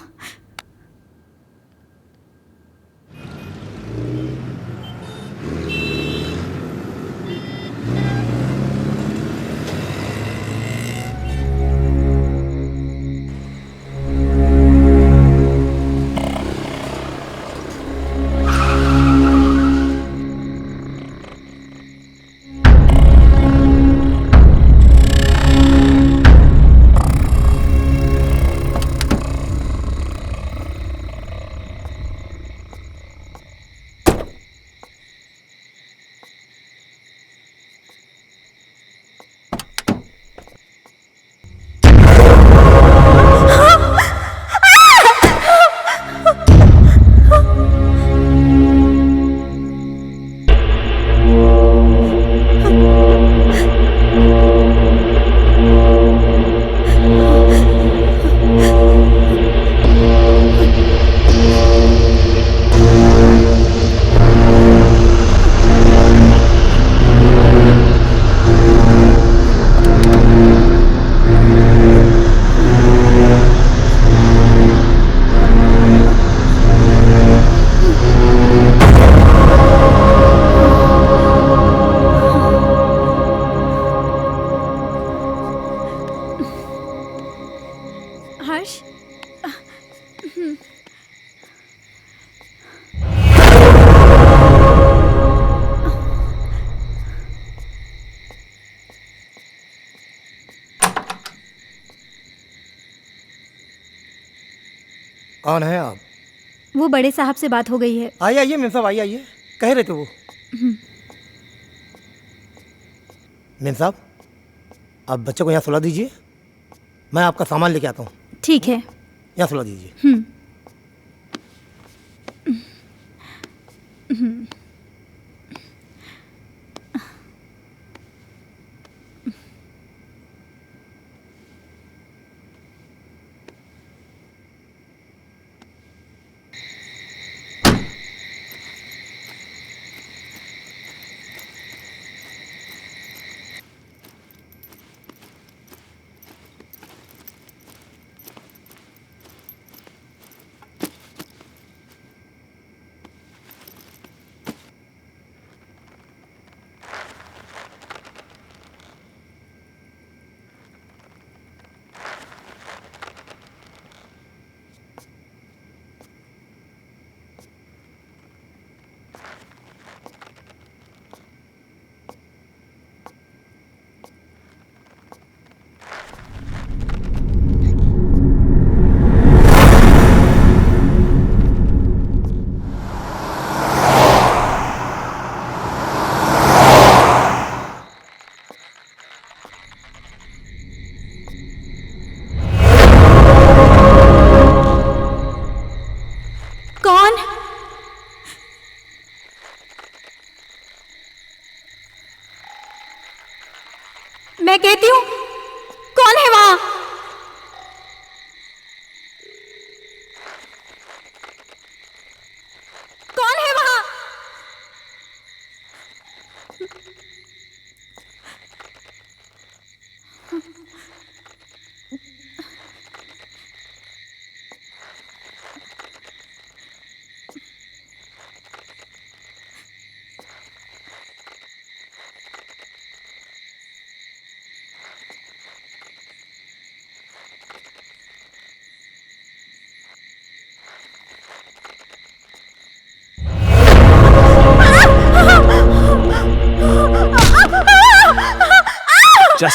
हर्ष। कौन है आप? वो बड़े साहब से बात हो गई है। आइए आइए मेम साहब, आइए आइए। कह रहे थे वो। मेम साहब, आप बच्चे को यहाँ सुला दीजिए, मैं आपका सामान लेके आता हूँ। ठीक है। यहाँ सुला दीजिए।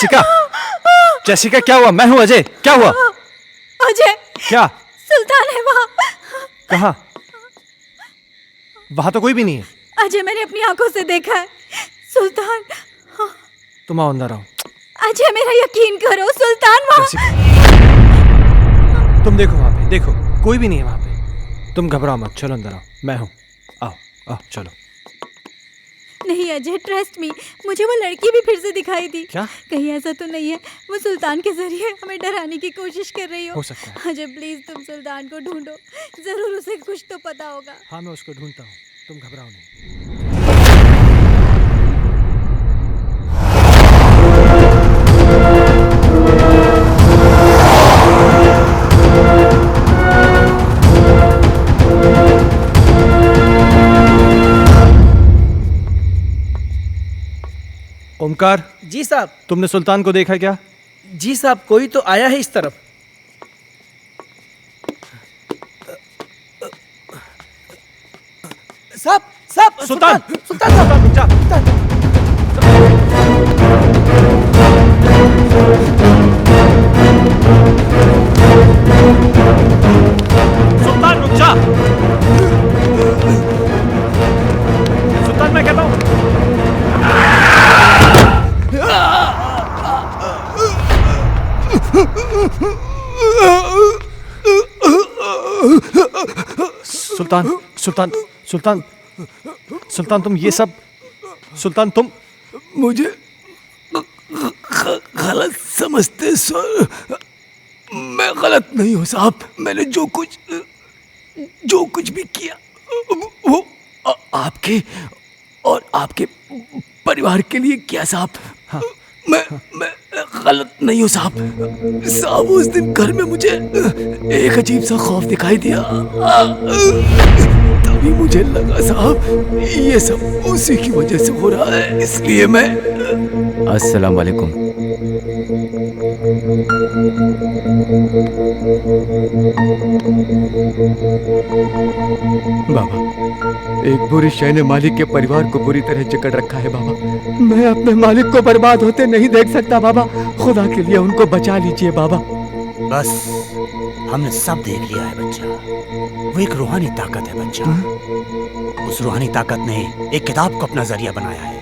जेसिका, जेसिका क्या हुआ? मैं हूं अजय, क्या हुआ? अजय, क्या? सुल्तान है वहाँ। कहाँ? वहां तो कोई भी नहीं है। अजय, मैंने अपनी आंखों से देखा है। सुल्तान। तुम आओ अंदर आओ। अजय, मेरा यकीन करो, सुल्तान वहाँ। तुम देखो वहां पे, देखो कोई भी नहीं है वहां पे। तुम घबराओ मत, चलो अंदर आओ, मैं हूं। आओ आओ चलो। नहीं अजय, ट्रस्ट मी, मुझे वो लड़की भी फिर से दिखाई दी। क्या? कहीं ऐसा तो नहीं है वो सुल्तान के जरिए हमें डराने की कोशिश कर रही हो सकता है। अजय प्लीज तुम सुल्तान को ढूंढो, जरूर उसे कुछ तो पता होगा। हाँ मैं उसको ढूंढता हूँ, तुम घबराओ नहीं। ओमकार। जी साहब। तुमने सुल्तान को देखा क्या? जी साहब, कोई तो आया है इस तरफ। साहब साहब, सुल्तान, सुल्तान साहब, रुक जा। सुल्तान रुक जा। सुल्तान मैं कहता हूँ। सुल्तान, सुल्तान, सुल्तान, सुल्तान तुम ये सब, सुल्तान तुम मुझे गलत समझते सर। मैं गलत नहीं हूँ साहब। मैंने जो कुछ भी किया वो आपके और आपके परिवार के लिए किया साहब। हाँ। मैं गलत नहीं हूँ साहब। साहब उस दिन घर में मुझे एक अजीब सा खौफ दिखाई दिया। तभी मुझे लगा साहब ये सब उसी की वजह से हो रहा है, इसलिए मैं। अस्सलाम वालेकुम। बाबा, एक बुरी शय ने मालिक के परिवार को बुरी तरह जकड़ रखा है बाबा। मैं अपने मालिक को बर्बाद होते नहीं देख सकता बाबा। खुदा के लिए उनको बचा लीजिए बाबा। बस हमने सब देख लिया है बच्चा। वो एक रूहानी ताकत है बच्चा। उस रूहानी ताकत ने एक किताब को अपना जरिया बनाया है।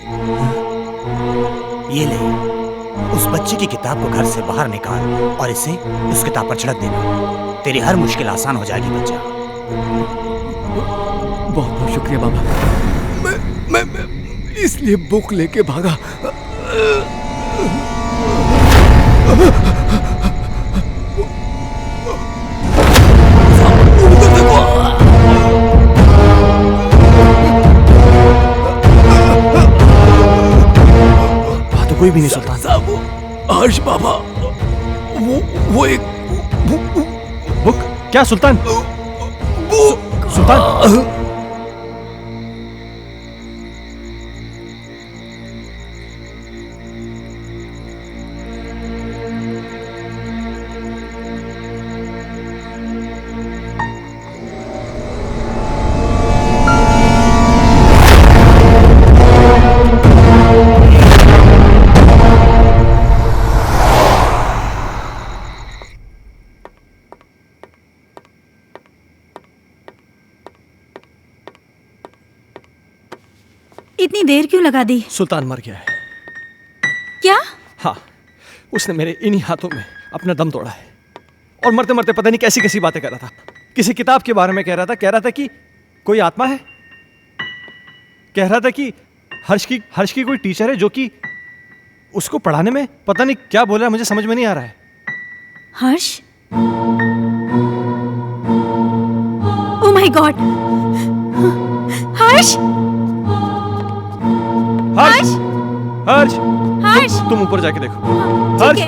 ये ले, उस बच्चे की किताब को घर से बाहर निकाल और इसे उस किताब पर छिड़क देना। तेरी हर मुश्किल आसान हो जाएगी बच्चा। बहुत बहुत शुक्रिया बाबा। मैं इसलिए बुक लेके भागा। वहां तो कोई भी नहीं सुल्तान साहब। हर्ष बाबा, वो एक बुक। क्या सुल्तान? सुल्तान इतनी देर क्यों लगा दी? सुल्तान मर गया है। क्या? हाँ, उसने मेरे इन्हीं हाथों में अपना दम तोड़ा है। और मरते मरते पता नहीं कैसी कैसी बातें कर रहा था। किसी किताब के बारे में कह रहा था कि कोई आत्मा है। कह रहा था कि हर्ष की कोई टीचर है जो कि उसको पढ़ाने में पता नहीं क्या बोल रहा है, मुझे समझ में नहीं आ रहा है। Harsh? Oh my God! Harsh! Harsh! Harsh! Harsh! तुम ऊपर जाके देखो। ठीक है।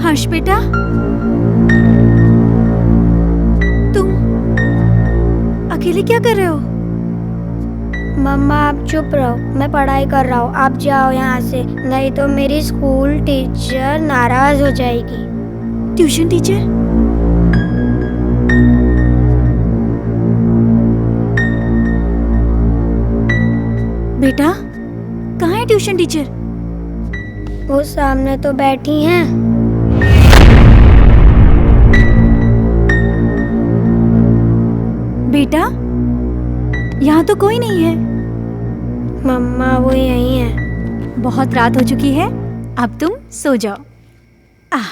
हर्ष बेटा, तुम अकेले क्या कर रहे हो? मम्मा आप चुप रहो, मैं पढ़ाई कर रहा हूँ। आप जाओ यहाँ से, नहीं तो मेरी स्कूल टीचर नाराज हो जाएगी। Tuition teacher? बेटा कहाँ है ट्यूशन टीचर? वो सामने तो बैठी हैं। बेटा यहाँ तो कोई नहीं है। मम्मा वो यहीं है। बहुत रात हो चुकी है, अब तुम सो जाओ। आह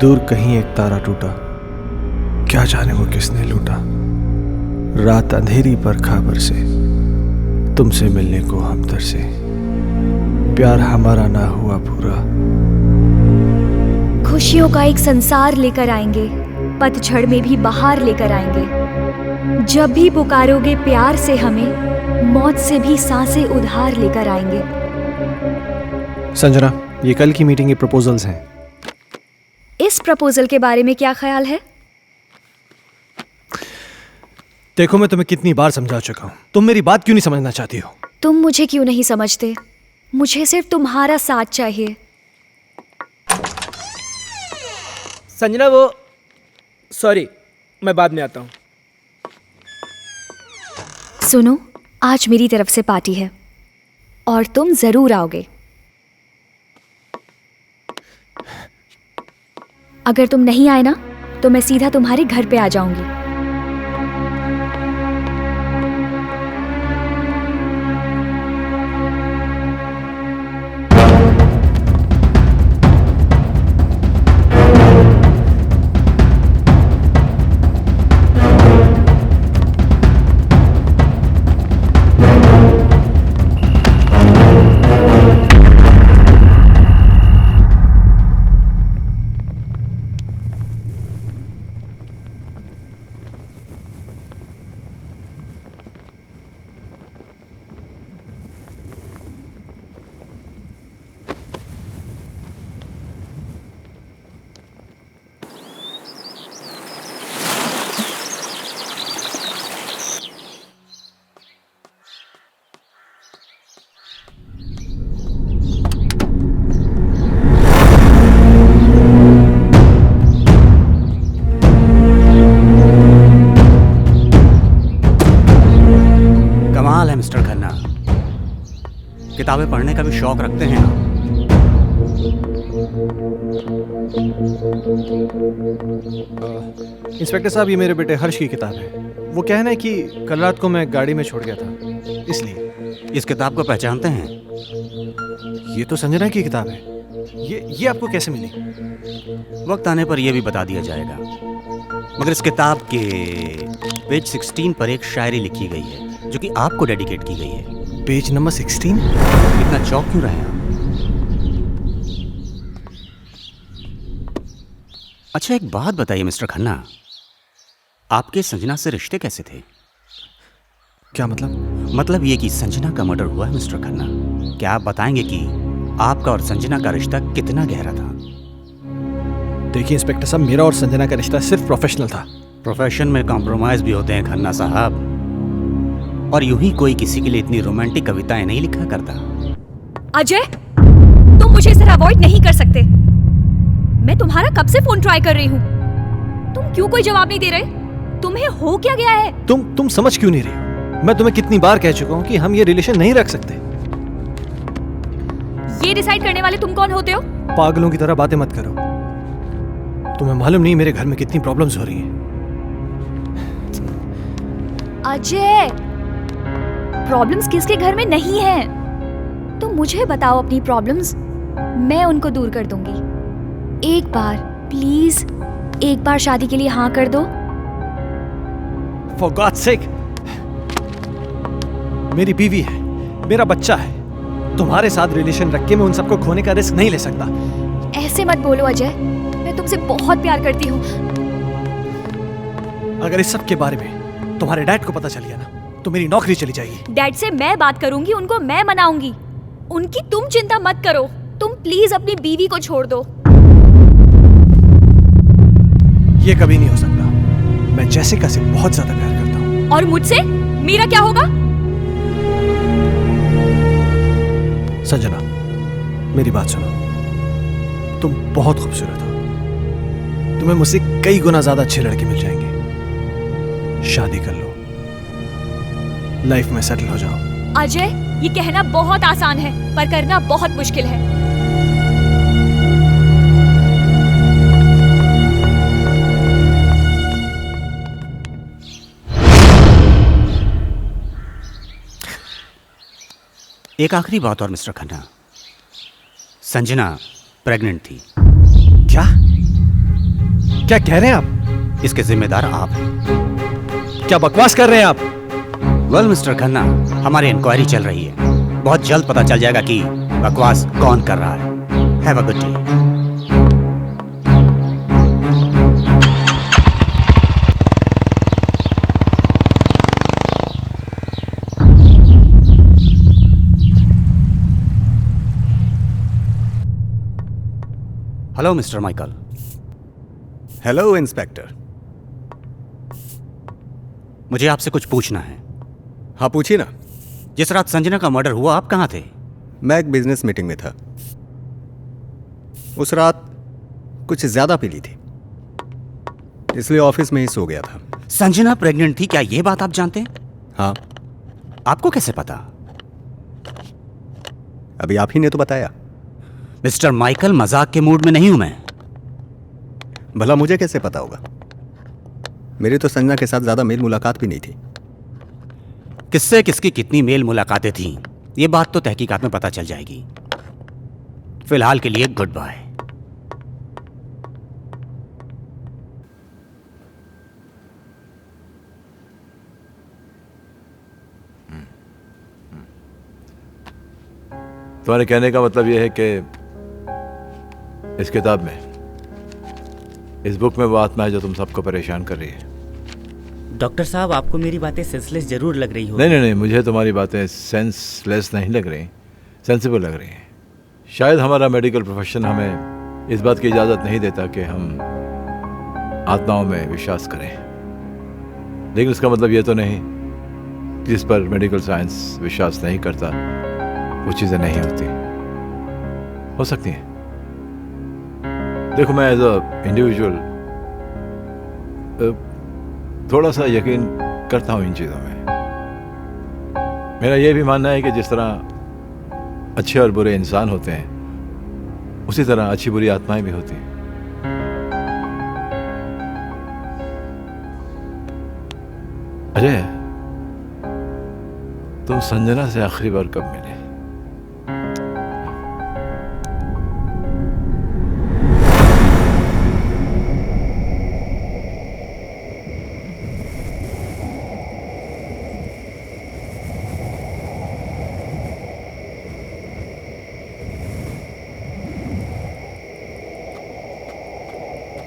दूर कहीं एक तारा टूटा, क्या जाने वो किसने लूटा। रात अंधेरी पर खबर से तुमसे मिलने को हम तरसे, प्यार हमारा ना हुआ पूरा। खुशियों का एक संसार लेकर आएंगे, पतझड़ में भी बहार लेकर आएंगे। जब भी पुकारोगे प्यार से हमें, मौत से भी सांसें उधार लेकर आएंगे। संजना, ये कल की मीटिंग के प्रपोजल्स हैं। इस प्रपोजल के बारे में क्या ख्याल है? देखो, मैं तुम्हें कितनी बार समझा चुका हूं, तुम मेरी बात क्यों नहीं समझना चाहती हो? तुम मुझे क्यों नहीं समझते? मुझे सिर्फ तुम्हारा साथ चाहिए। संजना, वो सॉरी, मैं बाद में आता हूँ। सुनो, आज मेरी तरफ से पार्टी है और तुम जरूर आओगे। अगर तुम नहीं आए ना तो मैं सीधा तुम्हारे घर पे आ जाऊंगी। मिस्टर खन्ना, किताबें पढ़ने का भी शौक रखते हैं आप? इंस्पेक्टर साहब, ये मेरे बेटे हर्ष की किताब है। वो कहना है कि कल रात को मैं गाड़ी में छोड़ गया था, इसलिए। इस किताब को पहचानते हैं? ये तो संजना की किताब है। ये आपको कैसे मिली? वक्त आने पर यह भी बता दिया जाएगा, मगर इस किताब के पेज 16 पर एक शायरी लिखी गई है जो कि आपको डेडिकेट की गई है। Page number 16? इतना चौंक क्यों रहे हैं आप? अच्छा, एक बात बताइए मिस्टर खन्ना, आपके संजना से रिश्ते कैसे थे? क्या मतलब? मतलब ये कि संजना का मर्डर हुआ है मिस्टर खन्ना। क्या आप बताएंगे कि आपका और संजना का रिश्ता कितना गहरा था? देखिए इंस्पेक्टर साहब, मेरा और संजना का रिश्ता सिर्फ प्रोफेशनल था। प्रोफेशन में कॉम्प्रोमाइज भी होते हैं खन्ना साहब, और यूं ही कोई किसी के लिए इतनी रोमांटिक कविताएं नहीं लिखा करता। अजय, तुम मुझे इस तरह अवॉइड नहीं कर सकते। मैं तुम्हारा कब से फोन ट्राई कर रही हूँ, तुम क्यों कोई जवाब नहीं दे रहे? तुम्हें हो क्या गया है? तुम समझ क्यों नहीं रही? मैं तुम्हें कितनी बार कह चुका हूँ कि हम ये रिलेशन नहीं रख सकते। ये डिसाइड करने वाले तुम कौन होते हो? पागलों की तरह बातें मत करो। तुम्हें मालूम नहीं मेरे घर में कितनी प्रॉब्लम्स हो रही हैं। अजय, प्रॉब्लम्स किसके घर में नहीं है? तुम मुझे बताओ अपनी प्रॉब्लम्स, मैं उनको दूर कर दूंगी। एक बार प्लीज, एक बार शादी के लिए हाँ कर दो। For God's sake, मेरी बीवी है, मेरा बच्चा है। तुम्हारे साथ रिलेशन रख के मैं उन सबको खोने का रिस्क नहीं ले सकता। ऐसे मत बोलो अजय, मैं तुमसे बहुत प्यार करती हूँ। अगर इस सब के बारे में तुम्हारे डैड को पता चल गया ना, तो मेरी नौकरी चली जाएगी। डैड से मैं बात करूंगी, उनको मैं मनाऊंगी। उनकी तुम चिंता मत करो। तुम प्लीज अपनी बीवी को छोड़ दो। ये कभी नहीं हो सकता। मैं जैसिका से बहुत ज्यादा प्यार करता हूँ। और मुझसे मेरा क्या होगा? संजना, मेरी बात सुनो। तुम बहुत खूबसूरत हो। तुम्हें मुझसे कई गुना ज्यादा अच्छे लड़के मिल जाएंगे। शादी कर लो, लाइफ में सेटल हो जाओ। अजय, ये कहना बहुत आसान है, पर करना बहुत मुश्किल है। एक आखिरी बात और मिस्टर खन्ना, संजना प्रेग्नेंट थी। क्या क्या कह रहे हैं आप? इसके जिम्मेदार आप हैं। क्या बकवास कर रहे हैं आप? वेल मिस्टर खन्ना, हमारी इंक्वायरी चल रही है। बहुत जल्द पता चल जाएगा कि बकवास कौन कर रहा है। Have a good day. Hello mister Michael. Hello inspector. मुझे आपसे कुछ पूछना है। हाँ पूछिए ना। जिस रात संजना का मर्डर हुआ आप कहाँ थे? मैं एक बिजनेस मीटिंग में था। उस रात कुछ ज्यादा पी ली थी, इसलिए ऑफिस में ही सो गया था। संजना प्रेग्नेंट थी, क्या ये बात आप जानते हैं? हाँ। आपको कैसे पता? अभी आप ही ने तो बताया। मिस्टर माइकल, मजाक के मूड में नहीं हूं मैं। भला मुझे कैसे पता होगा? मेरी तो संजना के साथ ज्यादा मेल मुलाकात भी नहीं थी। किससे किसकी कितनी मेल मुलाकातें थीं, ये बात तो तहकीकात में पता चल जाएगी। फिलहाल के लिए गुड बाय। तुम्हारे कहने का मतलब यह है कि इस किताब में, इस बुक में वो आत्मा है जो तुम सबको परेशान कर रही है। डॉक्टर साहब, आपको मेरी बातें सेंसलेस जरूर लग रही हो। नहीं, मुझे तुम्हारी बातें सेंसलेस नहीं लग रही, सेंसिबल लग रही हैं। शायद हमारा मेडिकल प्रोफेशन हमें इस बात की इजाज़त नहीं देता कि हम आत्माओं में विश्वास करें, लेकिन इसका मतलब ये तो नहीं जिस पर मेडिकल साइंस विश्वास नहीं करता वो चीज़ें नहीं होती। हो सकती हैं। देखो, मैं एज अ इंडिविजुअल थोड़ा सा यकीन करता हूँ इन चीज़ों में। मेरा ये भी मानना है कि जिस तरह अच्छे और बुरे इंसान होते हैं, उसी तरह अच्छी बुरी आत्माएं भी होती हैं। अजय, तुम संजना से आखिरी बार कब मिले?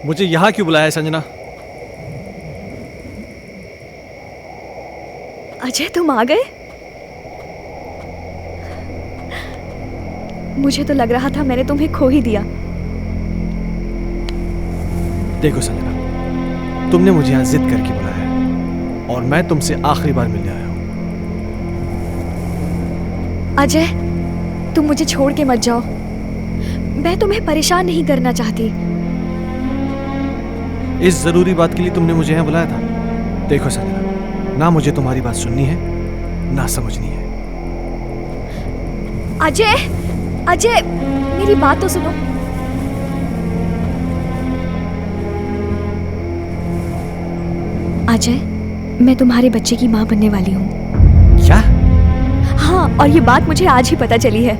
मुझे यहाँ क्यों बुलाया है संजना? अजय तुम आ गए? मुझे तो लग रहा था मैंने तुम्हें खो ही दिया। देखो संजना, तुमने मुझे यहाँ जिद करके बुलाया है और मैं तुमसे आखिरी बार मिलने आया हूँ। अजय, तुम मुझे छोड़ के मत जाओ। मैं तुम्हें परेशान नहीं करना चाहती। इस जरूरी बात के लिए तुमने मुझे यहाँ बुलाया था? देखो संजना, ना मुझे तुम्हारी बात सुननी है ना समझनी है। अजय, अजय, मेरी बात तो सुनो। अजय, मैं तुम्हारे बच्चे की माँ बनने वाली हूँ। क्या? हाँ, और ये बात मुझे आज ही पता चली है।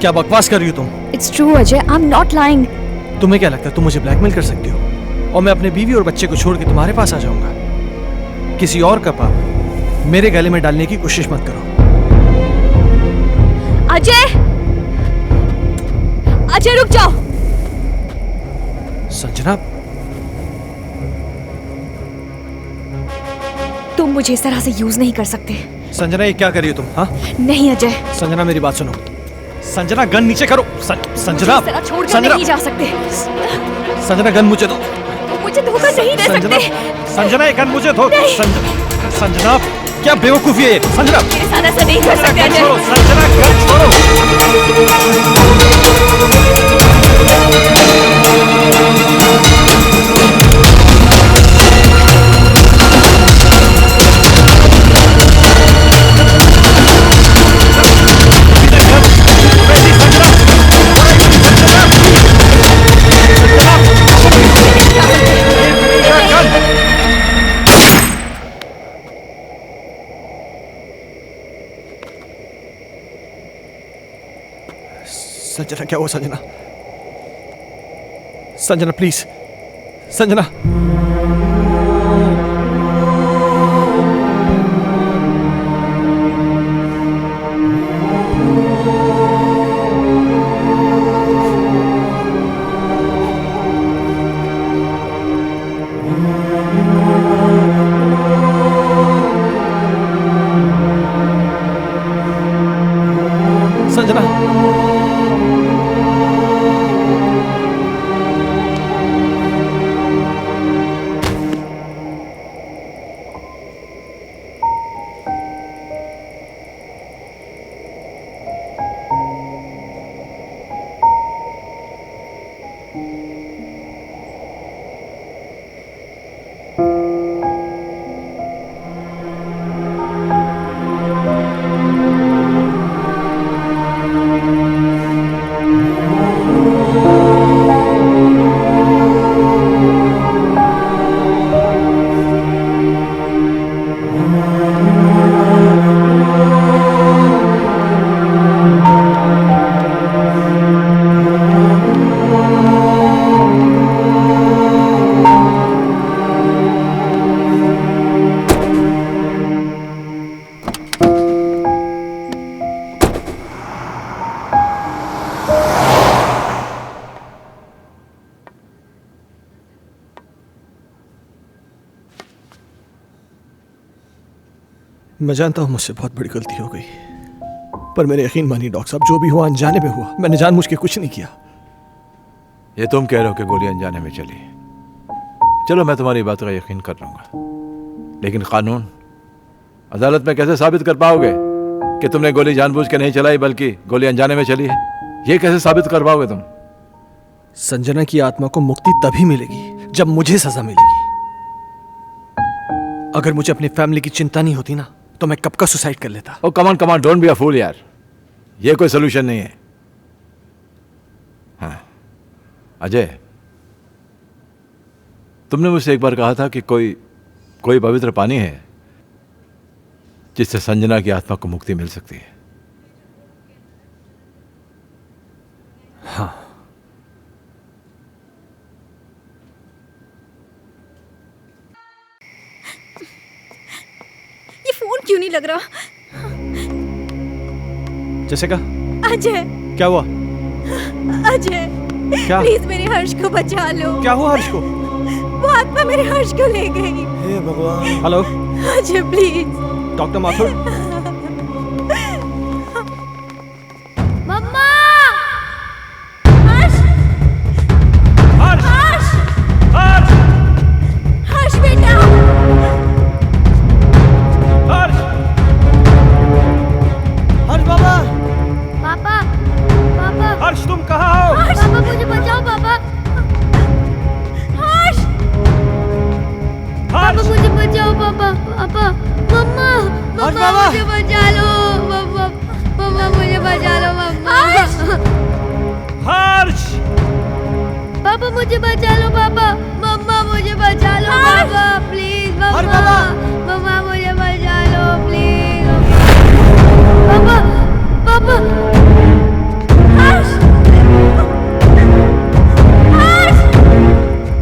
क्या बकवास कर रही हो तुम? It's true Ajay, I am not lying. तुम्हें क्या लगता है तुम मुझे ब्लैकमेल कर सकती हो और मैं अपने बीवी और बच्चे को छोड़ के तुम्हारे पास आ जाऊंगा? किसी और का पाप मेरे गले में डालने की कोशिश मत करो। अजय, अजय रुक जाओ। संजना, तुम मुझे इस तरह से यूज नहीं कर सकते। संजना ये क्या कर रही हो तुम? हाँ नहीं अजय, संजना मेरी बात सुनो। संजना गन नीचे करो। संजना, इस तरह छोड़कर संजना नहीं जा सकते। संजना गन मुझे दो। मुझे धोखा नहीं दे सकते। संजना ये गन मुझे दो। संजना क्या बेवकूफी है ये? संजना मेरे साथ ऐसा नहीं कर सकते अजय। संजना गन छोड़ो। संजना क्या हुआ? संजना, संजना प्लीज, संजना। संजना, मैं जानता हूं मुझसे बहुत बड़ी गलती हो गई, पर मेरे यकीन मानिए डॉक्टर साहब, जो भी हुआ अनजाने में हुआ। मैंने जानबूझ के कुछ नहीं किया। ये तुम कह रहे हो कि गोली अनजाने में चली। चलो मैं तुम्हारी बात का यकीन कर लूंगा, लेकिन कानून अदालत में कैसे साबित कर पाओगे कि तुमने गोली जानबूझ के नहीं चलाई बल्कि गोली अनजाने में चली है? ये कैसे साबित कर पाओगे तुम? संजना की आत्मा को मुक्ति तभी मिलेगी जब मुझे सजा मिलेगी। अगर मुझे अपनी फैमिली की चिंता नहीं होती ना, तो मैं कब का सुसाइड कर लेता। ओ कमान कमान, डोंट बी अ फूल यार, ये कोई सोल्यूशन नहीं है। हाँ अजय, तुमने मुझसे एक बार कहा था कि कोई पवित्र पानी है जिससे संजना की आत्मा को मुक्ति मिल सकती है। हाँ, ये फोन क्यों नहीं लग रहा? जैसिका, अजय, क्या हुआ? अजय, क्या? प्लीज मेरे हर्ष को बचा लो। क्या हुआ हर्ष को? वो आत्मा मेरे हर्ष को ले गई। हे भगवान। Hello Ajay please. Doctor Mathur, मम्मा। हर्ष, हर्ष, हर्ष, हर्ष बेटा, हर्ष, हर्ष बाबा, पापा, पापा, हर्ष तुम कहाँ हो? पापा मुझे बचाओ पापा। हर्ष, पापा मुझे बचाओ पापा। पापा, मम्मा, मम्मा मुझे बचा लो। मम्मा, मम्मा मुझे बचा लो मम्मा। हर्ष, पापा मुझे बचा लो पापा। मम्मा मुझे बचा लो पापा प्लीज। मम्मा, मम्मा मुझे बचा लो प्लीज। पापा, पापा। हर्ष, हर्ष,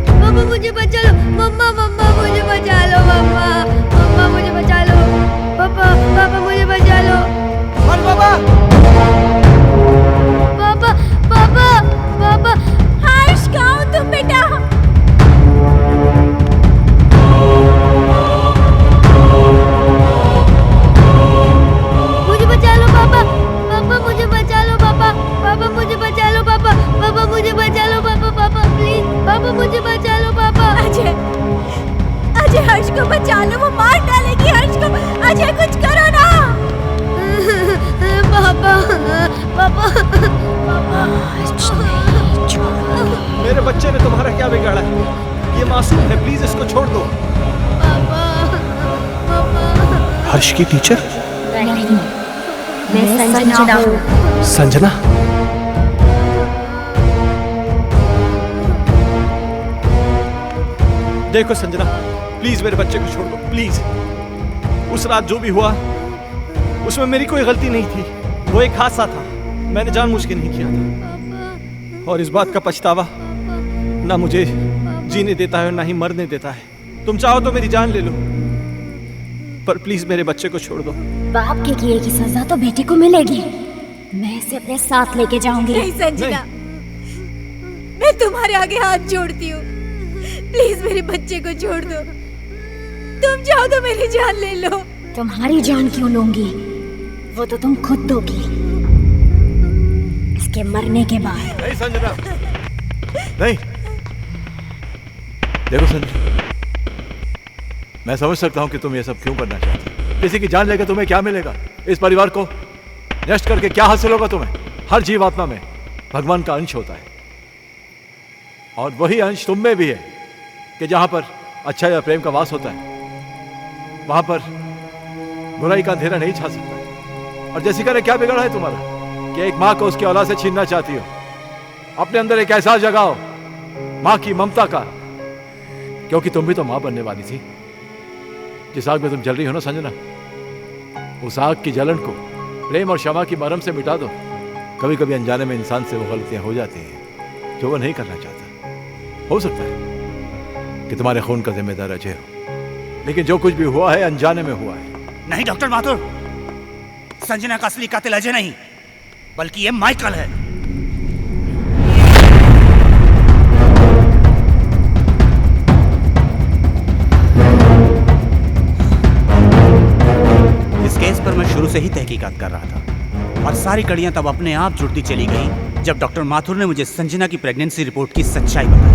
पापा मुझे बचा लो। मम्मा, मम्मा मुझे बचा लो मम्मा। मम्मा मुझे बचा लो। पापा, पापा मुझे बचा लो। हर्ष बाबा, पापा, पापा, पापा। हर्ष कहाँ हो तुम बेटा? मुझे बचा लो पापा। पापा मुझे बचा लो पापा। पापा मुझे बचा लो पापा। पापा मुझे बचा लो पापा। पापा प्लीज, पापा मुझे बचा लो पापा। अजय, अजय हर्ष को बचा लो, वो मार डालेगी हर्ष को। अजय कुछ करो ना। पापा, पापा, पापा। मेरे बच्चे ने तुम्हारा क्या बिगाड़ा है? ये मासूम है, प्लीज इसको छोड़ दो। पापा, पापा। हर्ष की टीचर नहीं, मैं संजना हूँ। संजना? देखो संजना, प्लीज मेरे बच्चे को छोड़ दो, प्लीज। उस रात जो भी हुआ उसमें मेरी कोई गलती नहीं थी। वो एक हादसा था, मैंने जानबूझ के नहीं किया था। और इस बात का पछतावा ना मुझे जीने देता है और ना ही मरने देता है। तुम चाहो तो मेरी जान ले लो, पर प्लीज मेरे बच्चे को छोड़ दो। बाप के किए की सजा तो बेटी को मिलेगी। मैं इसे अपने साथ लेके जाऊंगी। नहीं संजना, मैं तुम्हारे आगे हाथ जोड़ती हूँ, प्लीज मेरे बच्चे को छोड़ दो। तुम चाहो तो मेरी जान ले लो। तुम्हारी जान क्यों लूंगी? वो तो तुम खुद दोगी इसके मरने के बाद। नहीं संजना, नहीं। देखो संजना, मैं समझ सकता हूं कि तुम ये सब क्यों करना चाहती हो। किसी की जान लेकर तुम्हें क्या मिलेगा? इस परिवार को नष्ट करके क्या हासिल होगा तुम्हें? हर जीवात्मा में भगवान का अंश होता है, और वही अंश तुम में भी है कि जहां पर अच्छा या प्रेम का वास होता है, वहां पर बुराई का अंधेरा नहीं छा सकता। और जैसिका ने क्या बिगाड़ा है तुम्हारा कि एक माँ को उसकी औलाद से छीनना चाहती हो? अपने अंदर एक एहसास जगाओ माँ की ममता का, क्योंकि तुम भी तो माँ बनने वाली थी। जिस आग में तुम जल रही हो ना संजना, उस आग की जलन को प्रेम और क्षमा की मरहम से मिटा दो। कभी कभी अनजाने में इंसान से वो गलतियां हो जाती हैं जो वो नहीं करना चाहता। हो सकता है कि तुम्हारे खून का जिम्मेदार अजय हो, लेकिन जो कुछ भी हुआ है अनजाने में हुआ है। नहीं डॉक्टर माथुर, संजना का असली कातिल अजय नहीं, बल्कि ये माइकल है। इस केस पर मैं शुरू से ही तहकीकात कर रहा था, और सारी कड़ियां तब अपने आप जुड़ती चली गई जब डॉक्टर माथुर ने मुझे संजना की प्रेगनेंसी रिपोर्ट की सच्चाई बताई।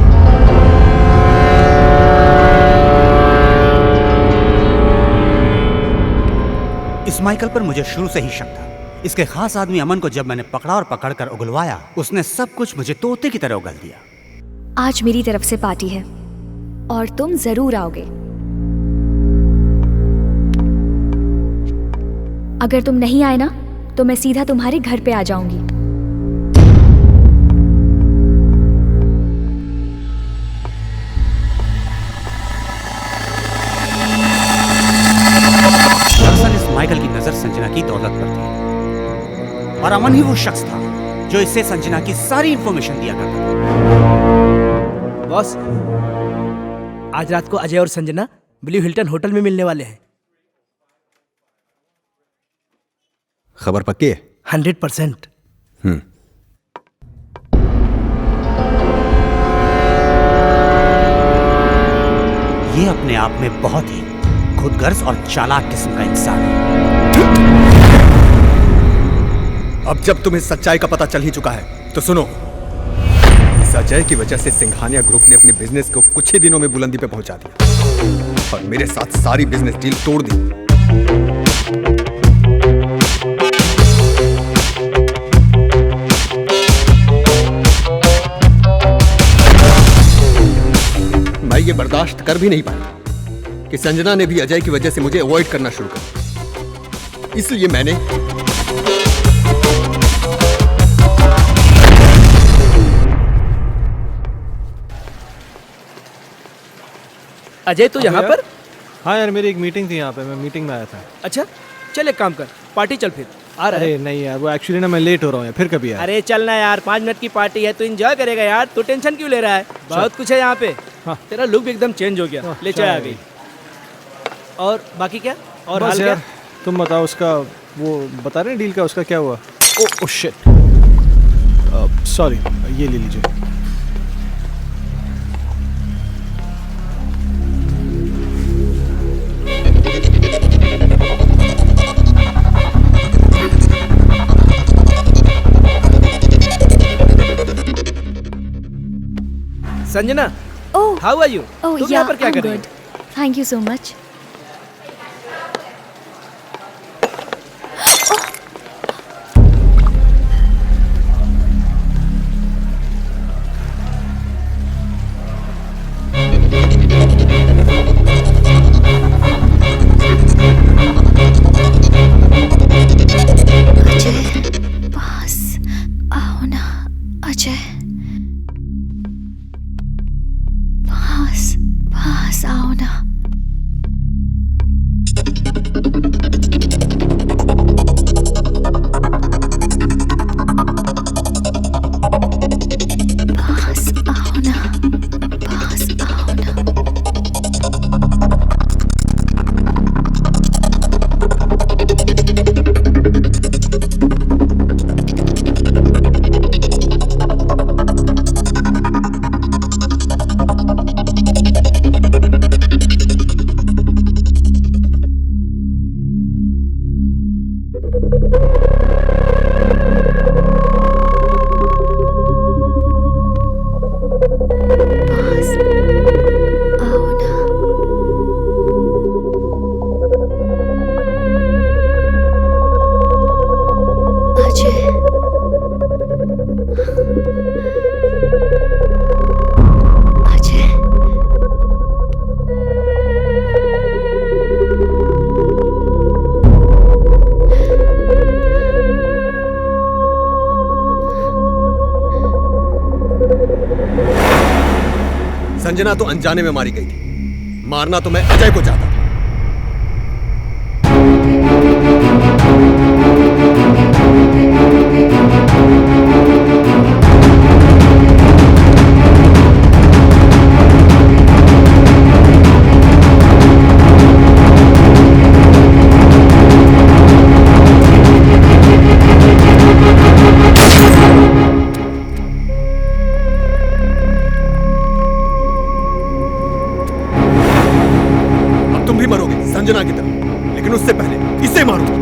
इस माइकल पर मुझे शुरू से ही शक था। इसके खास आदमी अमन को जब मैंने पकड़ा और पकड़कर उगलवाया, उसने सब कुछ मुझे तोते की तरह उगल दिया। आज मेरी तरफ से पार्टी है और तुम जरूर आओगे। अगर तुम नहीं आए ना तो मैं सीधा तुम्हारे घर पे आ जाऊंगी। दरअसल इस माइकल की नजर संजना की दौलत पर थी, और अमन ही वो शख्स था जो इससे संजना की सारी इंफॉर्मेशन दिया करता था। बॉस, आज रात को अजय और संजना ब्लू हिल्टन होटल में मिलने वाले हैं। खबर पक्की है? 100%। ये अपने आप में बहुत ही खुदगर्ज और चालाक किस्म का इंसान है। अब जब तुम्हें सच्चाई का पता चल ही चुका है तो सुनो, इस अजय की वजह से सिंघानिया ग्रुप ने अपने बिजनेस को कुछ ही दिनों में बुलंदी पे पहुंचा दिया और मेरे साथ सारी बिजनेस डील तोड़ दी। मैं ये बर्दाश्त कर भी नहीं पाया कि संजना ने भी अजय की वजह से मुझे अवॉइड करना शुरू कर दिया। इसलिए मैंने अजय तू यहाँ पर? हाँ यार, मेरी एक मीटिंग थी यहाँ पे, मैं मीटिंग में आया था। अच्छा चल एक काम कर, पार्टी चल फिर। आ रहा है? अरे नहीं यार, वो एक्चुअली ना मैं लेट हो रहा हूँ यार, फिर कभी यार। अरे चलना यार, 5 मिनट की पार्टी है, तू एंजॉय करेगा यार, तू टेंशन क्यों ले रहा है? बहुत कुछ है यहाँ पे। हाँ। तेरा लुक भी एकदम चेंज हो गया, ले चाय आ गई। और बाकी क्या? और हाल क्या? तुम बताओ, उसका वो बता रहे हैं डील का, उसका क्या हुआ? ओ शिट, सॉरी, ये ले लीजिए। Sanjana, Oh, how are you? oh तुम yeah, यहाँ पर क्या I'm कर रही good. Thank you so much. Ajay, पास आओ ना अजय, पास आओ ना। पास आओ ना, पास आओ ना। पास आओ ना। अजय, अजय, संजना तो अनजाने में मारी गई थी, मारना तो मैं अजय को चाहता था। तुम भी मरोगे संजना की तरह, लेकिन उससे पहले इसे मारूंगा।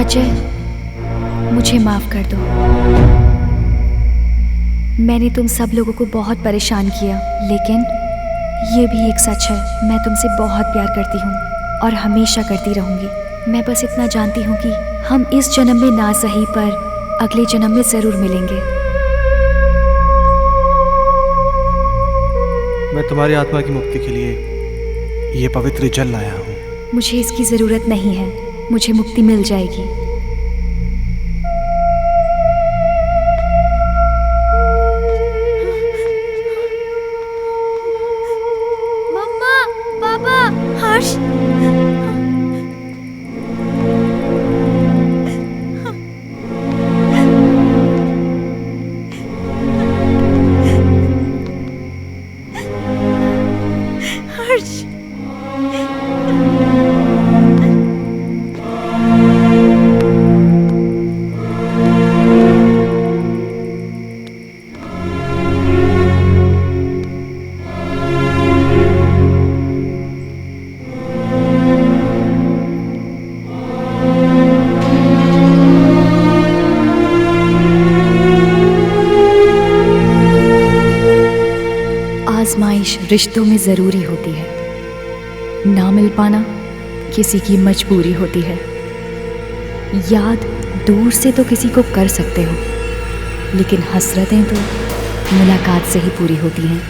अजय, मुझे माफ कर दो। मैंने तुम सब लोगों को बहुत परेशान किया, लेकिन ये भी एक सच है, मैं तुमसे बहुत प्यार करती हूँ और हमेशा करती रहूँगी। मैं बस इतना जानती हूँ कि हम इस जन्म में ना सही पर अगले जन्म में ज़रूर मिलेंगे। मैं तुम्हारी आत्मा की मुक्ति के लिए ये पवित्र जल लाया हूँ। मुझे इसकी ज़रूरत नहीं है, मुझे मुक्ति मिल जाएगी। मम्मा, पापा, हर्ष। हर्ष। आजमाइश रिश्तों में ज़रूरी होती है, ना मिल पाना किसी की मजबूरी होती है। याद दूर से तो किसी को कर सकते हो, लेकिन हसरतें तो मुलाकात से ही पूरी होती हैं।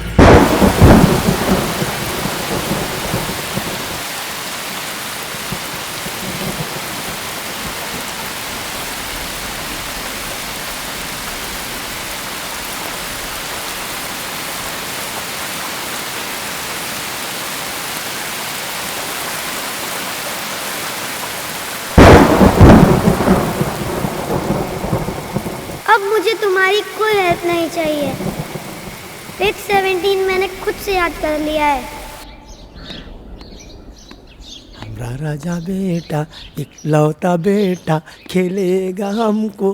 अब मुझे तुम्हारी कोई हेल्प नहीं चाहिए। पेज 17 मैंने खुद से याद कर लिया है। हमारा राजा बेटा, इकलौता बेटा, खेलेगा हमको